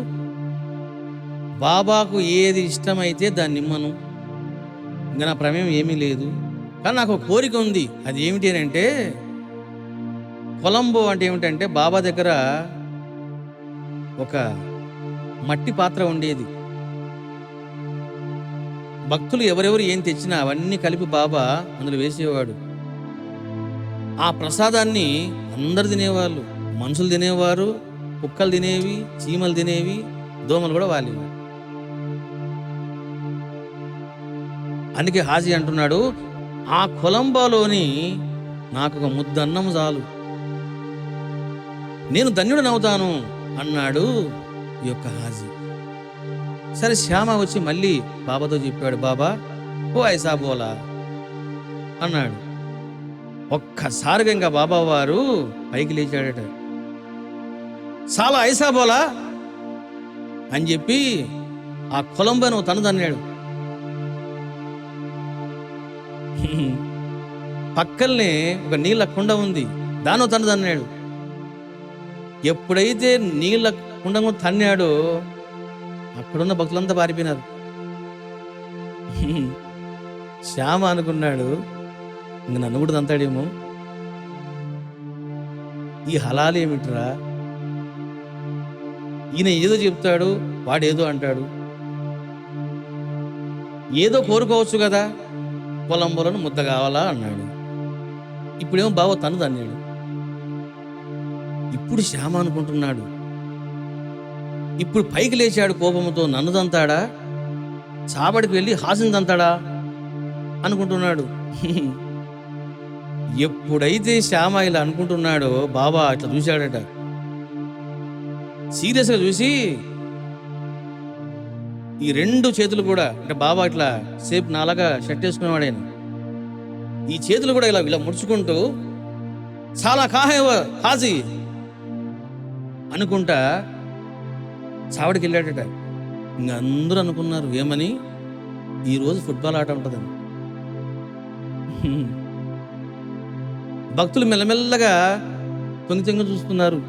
బాబాకు ఏది ఇష్టమైతే దాన్ని ఇమ్మను, ఇంకా నా ప్రమేయం ఏమీ లేదు. కానీ నాకు ఒక కోరిక ఉంది. అది ఏమిటి అని అంటే, కొలంబో అంటే ఏమిటంటే బాబా దగ్గర ఒక మట్టి పాత్ర ఉండేది. భక్తులు ఎవరెవరు ఏం తెచ్చినా అవన్నీ కలిపి బాబా అందులో వేసేవాడు. ఆ ప్రసాదాన్ని అందరు తినేవాళ్ళు. మనుషులు తినేవారు, కుక్కలు తినేవి, చీమలు తినేవి, దోమలు కూడా వాలేవి. అందుకే హాజీ అంటున్నాడు, ఆ కొలంబోలోని నాకు ఒక ముద్ద అన్నం చాలు, నేను ధన్యుడనవుతాను అన్నాడు ఈ యొక్క హాజీ. సరే శ్యామ వచ్చి మళ్ళీ బాబాతో చెప్పాడు, బాబా ఓ ఐసా బోలా అన్నాడు. ఒక్కసారిగా ఇంకా బాబా వారు పైకి లేచాడట. చాలా ఐసా బోలా అని చెప్పి ఆ కొలంబోను తను తన్నాడు. పక్కనే ఒక నీళ్ళ కుండ ఉంది, దానో తను తన్నాడు. ఎప్పుడైతే నీళ్ళ కుండ తన్నాడో అక్కడున్న భక్తులంతా పారిపోయినారు. శ్యామ అనుకున్నాడు, ఇంక నన్ను కూడా తంతాడేమో, ఈ హలాలు ఏమిట్రా, ఈయన ఏదో చెప్తాడు వాడేదో అంటాడు. ఏదో కోరుకోవచ్చు కదా, కొలంబోలను ముద్ద కావాలా అన్నాడు. ఇప్పుడేమో బావ తను తన్నాడు. ఇప్పుడు శ్యామ అనుకుంటున్నాడు, ఇప్పుడు పైకి లేచాడు కోపంతో, నన్ను తంతాడా, చాబడికి వెళ్ళి హాసిని తంతాడా అనుకుంటున్నాడు. ఎప్పుడైతే శ్యామ ఇలా అనుకుంటున్నాడో బాబా ఇట్లా చూశాడట. సీరియస్గా చూసి ఈ రెండు చేతులు కూడా, అంటే బాబా ఇట్లా సేపు నాలాగా షర్ట్ వేసుకునేవాడైనా, ఈ చేతులు కూడా ఇలా ఇలా ముడుచుకుంటూ చాలా కాహేవ హాజీ అనుకుంటా చావడికి వెళ్ళాడట. ఇంక అందరూ అనుకున్నారు ఏమని, ఈరోజు ఫుట్బాల్ ఆట ఉంటుందని. భక్తులు మెల్లమెల్లగా తొంగి తొంగి చూస్తున్నారు.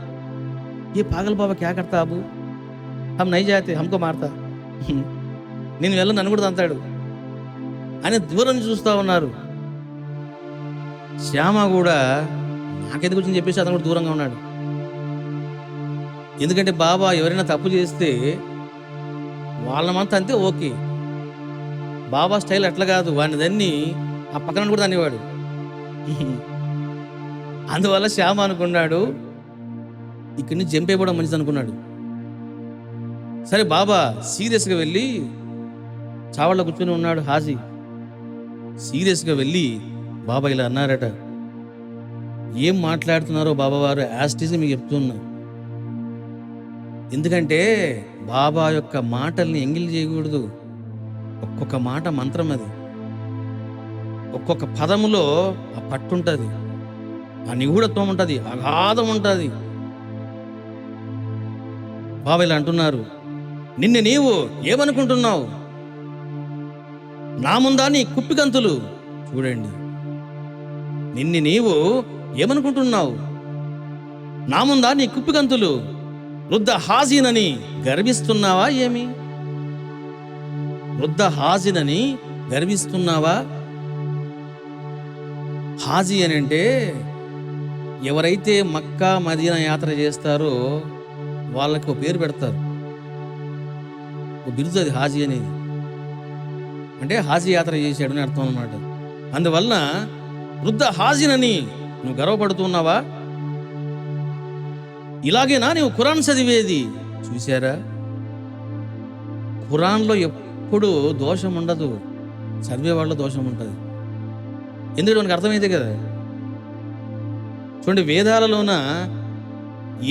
ఏ పాగల్ బాబా క్యా కర్తా అబు, హమ్ నై జాతే హమ్కో మారతా, నేను వెళ్ళను నన్ను కూడా తంతాడు అని దూరం చూస్తూ ఉన్నారు. శ్యామ కూడా నాకెందుకు వచ్చింది చెప్పేసి అతను కూడా దూరంగా ఉన్నాడు. ఎందుకంటే బాబా ఎవరైనా తప్పు చేస్తే వాళ్ళమంతా అంతే ఓకే, బాబా స్టైల్ అట్లా కాదు, వాడిని దాన్ని ఆ పక్కన కూడా దాన్నివాడు. అందువల్ల శ్యామ అనుకున్నాడు ఇక్కడి నుంచి జంప్ అయిపోవడం మంచిది అనుకున్నాడు. సరే బాబా సీరియస్గా వెళ్ళి చావళ్ళ కూర్చొని ఉన్నాడు హాజీ. సీరియస్గా వెళ్ళి బాబా ఇలా అన్నారట, ఏం మాట్లాడుతున్నారో బాబా వారు యాస్టీజ్ మీకు చెప్తున్నా. ఎందుకంటే బాబా యొక్క మాటల్ని ఎంగిల్ చేయకూడదు. ఒక్కొక్క మాట మంత్రం, అది ఒక్కొక్క పదములో ఆ పట్టు ఉంటుంది, ఆ నిగూఢత్వం ఉంటుంది, అగాధం ఉంటుంది. బాబా ఇలా అంటున్నారు, నిన్ను నీవు ఏమనుకుంటున్నావు? నా ముందా నీ కుప్పిగంతులు. చూడండి, నిన్ను నీవు ఏమనుకుంటున్నావు? నా ముందా నీ కుప్పిగంతులు. వృద్ధ హాజీనని గర్విస్తున్నావా ఏమి? వృద్ధ హాజీనని గర్విస్తున్నావా? హాజీ అని అంటే ఎవరైతే మక్కా మదీనా యాత్ర చేస్తారో వాళ్ళకి ఒక పేరు పెడతారు, ఒక బిరుదు. అది హాజీ అనేది అంటే హాజీ యాత్ర చేశాడు అని అర్థం అన్నమాట. అందువలన వృద్ధ హాజీనని నువ్వు గర్వపడుతున్నావా? ఇలాగేనా నువ్వు ఖురాన్ చదివేది? చూశారా, ఖురాన్లో ఎప్పుడు దోషం ఉండదు, చదివే వాళ్ళ దోషం ఉంటుంది. ఎందుకంటే మనకు అర్థమైతే కదా. చూడండి, వేదాలలోన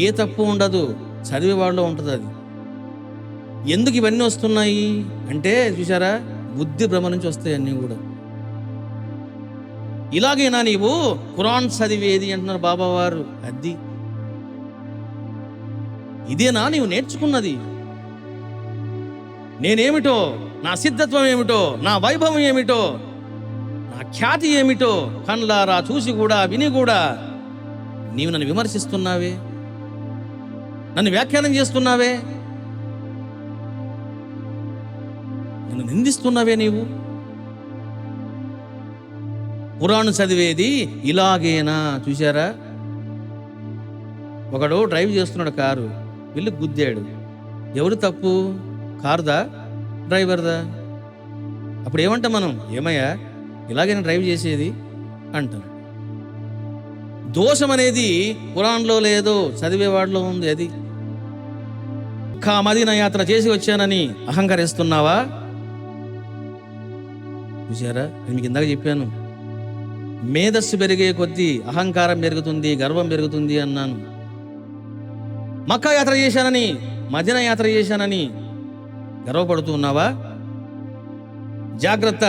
ఏ తప్పు ఉండదు, చదివే వాళ్ళలో ఉంటుంది అది. ఎందుకు ఇవన్నీ వస్తున్నాయి అంటే చూసారా, బుద్ధి భ్రమ నుంచి వస్తాయి అన్నీ కూడా. ఇలాగైనా నీవు ఖురాన్ చదివేది అంటున్నారు బాబావారు. అది ఇదేనా నీవు నేర్చుకున్నది? నేనేమిటో, నా సిద్ధత్వం ఏమిటో, నా వైభవం ఏమిటో, నా ఖ్యాతి ఏమిటో కన్లారా చూసి కూడా విని కూడా నీవు నన్ను విమర్శిస్తున్నావే, నన్ను వ్యాఖ్యానం చేస్తున్నావే, నన్ను నిందిస్తున్నావే. నీవు ఖురాన్ చదివేది ఇలాగేనా? చూశారా, ఒకడు డ్రైవ్ చేస్తున్నాడు కారు, వెళ్ళి గుద్దాడు. ఎవరు తప్పు, కారుదా డ్రైవర్దా? అప్పుడు ఏమంటాం మనం? ఏమయ్యా ఇలాగైనా డ్రైవ్ చేసేది అంటాం. దోషం అనేది ఖురాన్లో లేదు, చదివేవాడిలో ఉంది. అది మక్కా మదీనా యాత్ర చేసి వచ్చానని అహంకరిస్తున్నావా? చూసారా, నేను మీకు ఇందాక చెప్పాను, మేధస్సు పెరిగే కొద్దీ అహంకారం పెరుగుతుంది, గర్వం పెరుగుతుంది అన్నాను. మక్కా యాత్ర చేశానని, మదీనా యాత్ర చేశానని గర్వపడుతున్నావా? జాగ్రత్త,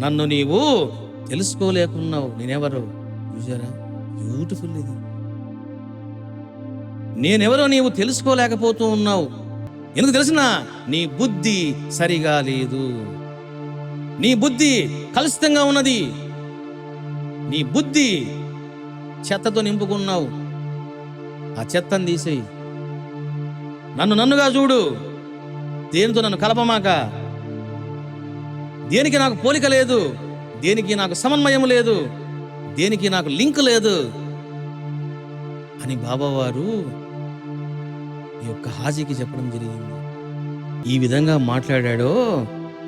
నన్ను నీవు తెలుసుకోలేకున్నావు. నేనెవరో చూసారా, బ్యూటిఫుల్ ఇది. నేనెవరో నీవు తెలుసుకోలేకపోతూ ఉన్నావు. ఎందుకు తెలిసినా, నీ బుద్ధి సరిగా లేదు, నీ బుద్ధి కలుషితంగా ఉన్నది, నీ బుద్ధి చెత్తతో నింపుకున్నావు. ఆ చెత్తను తీసేయి, నన్నుగా చూడు, దేనితో నన్ను కలపమాక. దేనికి నాకు పోలిక లేదు, దేనికి నాకు సమన్వయం లేదు, దేనికి నాకు లింక్ లేదు అని బాబావారు ఈ యొక్క హాజీకి చెప్పడం జరిగింది. ఈ విధంగా మాట్లాడాడో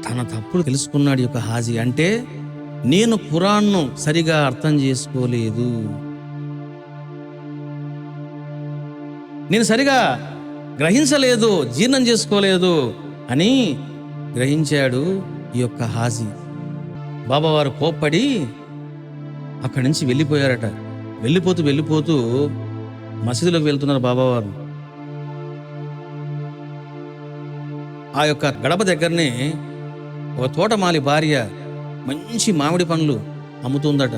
తన తప్పులు తెలుసుకున్నాడు ఈ యొక్క హాజీ. అంటే నేను ఖురాన్ను సరిగా అర్థం చేసుకోలేదు, నేను సరిగా గ్రహించలేదు, జీర్ణం చేసుకోలేదు అని గ్రహించాడు ఈ యొక్క హాజీ. బాబావారు కోప్పడి అక్కడి నుంచి వెళ్ళిపోయారట. వెళ్ళిపోతూ మసీదులోకి వెళ్తున్నారు బాబావారు. ఆ యొక్క గడప దగ్గరనే ఒక తోటమాలి భార్య మంచి మామిడి పండ్లు అమ్ముతుందట.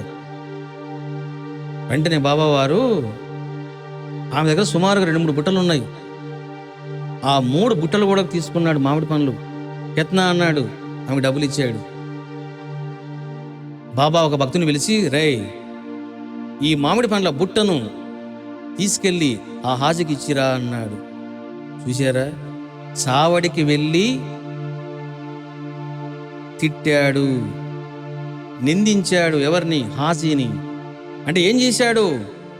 వెంటనే బాబావారు, ఆమె దగ్గర సుమారుగా 2-3 బుట్టలు ఉన్నాయి, ఆ 3 బుట్టలు కూడా తీసుకున్నాడు మామిడి పండ్లు. ఎత్నా అన్నాడు, ఆమెకు డబ్బులు ఇచ్చాడు. బాబా ఒక భక్తుని పిలిచి, రేయ్, ఈ మామిడి పండ్ల బుట్టను తీసుకెళ్ళి ఆ హాజీకి ఇచ్చిరా అన్నాడు. చూశారా, చావడికి వెళ్ళి తిట్టాడు, నిందించాడు. ఎవరిని? హాజీని. అంటే ఏం చేశాడు?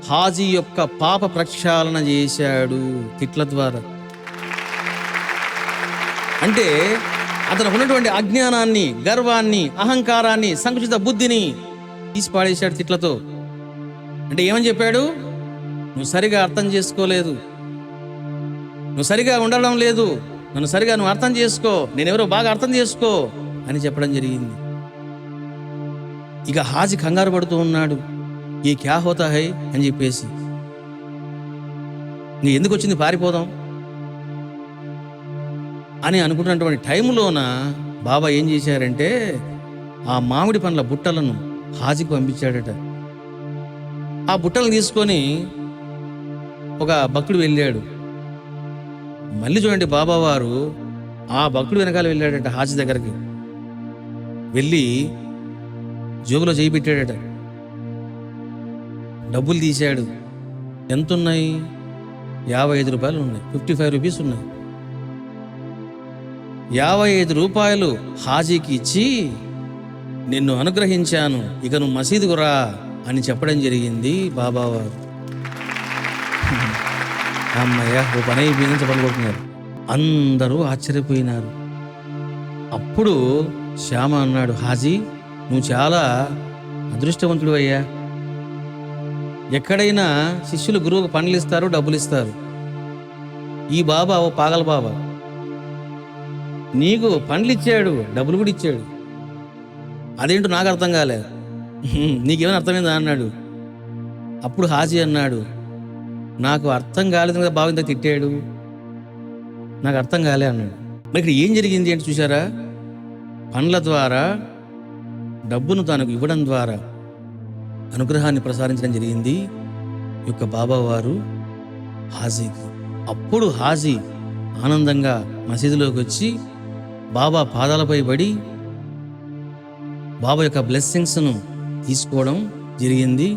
హాజీ యొక్క పాప ప్రక్షాళన చేశాడు తిట్ల ద్వారా. అంటే అతను ఉన్నటువంటి అజ్ఞానాన్ని, గర్వాన్ని, అహంకారాన్ని, సంకుచిత బుద్ధిని తీసి పాడేశాడు తిట్లతో. అంటే ఏమని చెప్పాడు? నువ్వు సరిగా అర్థం చేసుకోలేదు, నువ్వు సరిగా ఉండడం లేదు, నన్ను సరిగా నువ్వు అర్థం చేసుకో, నేనెవరో బాగా అర్థం చేసుకో అని చెప్పడం జరిగింది. ఇక హాజీ కంగారు పడుతూ ఉన్నాడు, ఈ క్యా హోతా హై అని చెప్పేసి. నీ ఎందుకు వచ్చింది, పారిపోదాం అని అనుకున్నటువంటి టైంలోన బాబా ఏం చేశారంటే ఆ మామిడి పండ్ల బుట్టలను హాజీకి పంపించాడట. ఆ బుట్టలను తీసుకొని ఒక భక్తుడు వెళ్ళాడు. మళ్ళీ చూడండి, బాబావారు ఆ భక్తుడు వెనకాల వెళ్ళాడట హాజీ దగ్గరికి. వెళ్ళి జోబులో చేయి పెట్టాడట. డబ్బులు తీశాడు. ఎంతున్నాయి? 55 రూపాయలు ఉన్నాయి. 55 రూపీస్ ఉన్నాయి. 55 రూపాయలు హాజీకి ఇచ్చి, నిన్ను అనుగ్రహించాను, ఇక నువ్వు మసీదుకు రా అని చెప్పడం జరిగింది బాబావారు. అమ్మయ్య, ఓ పని అయిపోయిందని చెప్పనుకుంటున్నారు. అందరూ ఆశ్చర్యపోయినారు. అప్పుడు శ్యామ అన్నాడు, హాజీ, నువ్వు చాలా అదృష్టవంతుడు అయ్యా. ఎక్కడైనా శిష్యులు గురువుకు పనులు ఇస్తారు, డబ్బులు ఇస్తారు. ఈ బాబా ఓ పాగల బాబా, నీకు పండ్లు ఇచ్చాడు, డబ్బులు కూడా ఇచ్చాడు. అదేంటో నాకు అర్థం కాలే. నీకేమైనా అర్థమైందా అన్నాడు. అప్పుడు హాజీ అన్నాడు, నాకు అర్థం కాలేదు కదా బాబు, ఇంత తిట్టాడు, నాకు అర్థం కాలే అన్నాడు. మరి ఇక్కడ ఏం జరిగింది అంటే చూసారా, పండ్ల ద్వారా డబ్బును తనకు ఇవ్వడం ద్వారా అనుగ్రహాన్ని ప్రసారించడం జరిగింది ఈ యొక్క బాబావారు హాజీకి. అప్పుడు హాజీ ఆనందంగా మసీదులోకి వచ్చి బాబా పాదాలపై పడి బాబా యొక్క బ్లెస్సింగ్స్ను తీసుకోవడం జరిగింది.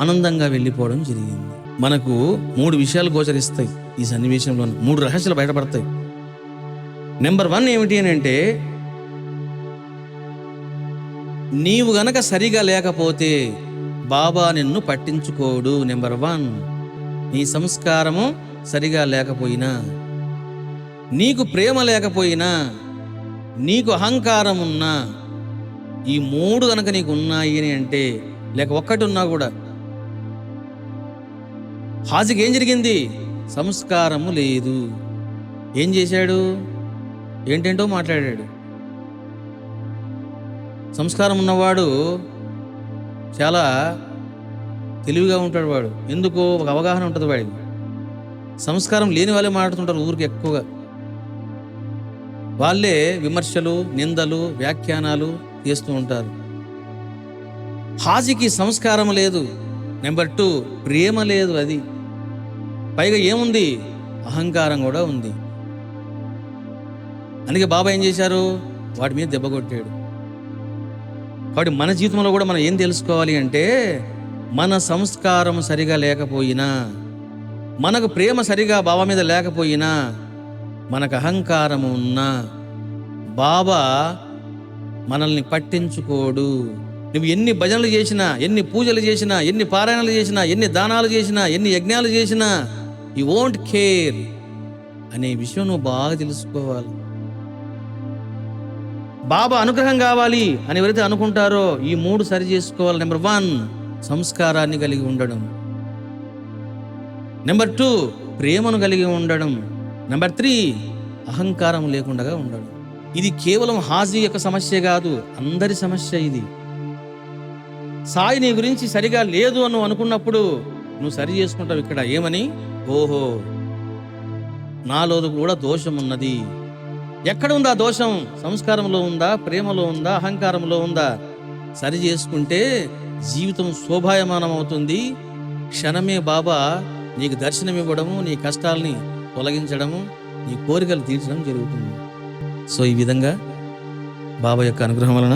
ఆనందంగా వెళ్ళిపోవడం జరిగింది. మనకు 3 విషయాలు గోచరిస్తాయి ఈ సన్నివేశంలో. 3 రహస్యాలు బయటపడతాయి. నెంబర్ 1 ఏమిటి అని అంటే, నీవు గనక సరిగా లేకపోతే బాబా నిన్ను పట్టించుకోడు. నెంబర్ 1, నీ సంస్కారము సరిగా లేకపోయినా, నీకు ప్రేమ లేకపోయినా, నీకు అహంకారం ఉన్నా, ఈ 3 గనక నీకు ఉన్నాయి అని అంటే, లేక ఒక్కటి ఉన్నా కూడా, హాజీకి ఏం జరిగింది? సంస్కారము లేదు. ఏం చేశాడు? ఏంటేంటో మాట్లాడాడు. సంస్కారం ఉన్నవాడు చాలా తెలివిగా ఉంటాడు. వాడు ఎందుకో ఒక అవగాహన ఉంటుంది వాడికి. సంస్కారం లేని వాళ్ళే మాట్లాడుతుంటారు ఊరికి ఎక్కువగా. వాళ్ళే విమర్శలు, నిందలు, వ్యాఖ్యానాలు చేస్తూ ఉంటారు. హాజీకి సంస్కారం లేదు. నెంబర్ 2, ప్రేమ లేదు. అది పైగా ఏముంది? అహంకారం కూడా ఉంది. అందుకే బాబా ఏం చేశారు? వాడి మీద దెబ్బ కొట్టాడు. కాబట్టి మన జీవితంలో కూడా మనం ఏం తెలుసుకోవాలి అంటే, మన సంస్కారం సరిగా లేకపోయినా, మనకు ప్రేమ సరిగా బాబా మీద లేకపోయినా, మనకు అహంకారము ఉన్నా, బాబా మనల్ని పట్టించుకోడు. నువ్వు ఎన్ని భజనలు చేసినా, ఎన్ని పూజలు చేసినా, ఎన్ని పారాయణలు చేసినా, ఎన్ని దానాలు చేసినా, ఎన్ని యజ్ఞాలు చేసినా, యు వోంట్ కేర్ అనే విషయం నువ్వు బాగా తెలుసుకోవాలి. బాబా అనుగ్రహం కావాలి అని ఎవరైతే అనుకుంటారో ఈ 3 సరి చేసుకోవాలి. నెంబర్ 1, సంస్కారాన్ని కలిగి ఉండడం. నెంబర్ 2, ప్రేమను కలిగి ఉండడం. నెంబర్ 3, అహంకారం లేకుండా ఉండడం. ఇది కేవలం హాజీ యొక్క సమస్య కాదు, అందరి సమస్య ఇది. సాయి నీ గురించి సరిగా లేదు అని అనుకున్నప్పుడు నువ్వు సరి చేసుకుంటావు. ఇక్కడ ఏమని? ఓహో, నాలో కూడా దోషం ఉన్నది. ఎక్కడ ఉందా దోషం? సంస్కారంలో ఉందా? ప్రేమలో ఉందా? అహంకారంలో ఉందా? సరి చేసుకుంటే జీవితం శోభాయమానం అవుతుంది. క్షణమే బాబా నీకు దర్శనం ఇవ్వడము, నీ కష్టాలని తొలగించడము, నీ కోరికలు తీర్చడం జరుగుతుంది. సో ఈ విధంగా బాబా యొక్క అనుగ్రహం వలన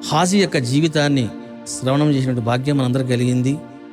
హాజీ యొక్క జీవితాన్ని శ్రవణం చేసినట్టు భాగ్యం మనందరికీ కలిగింది.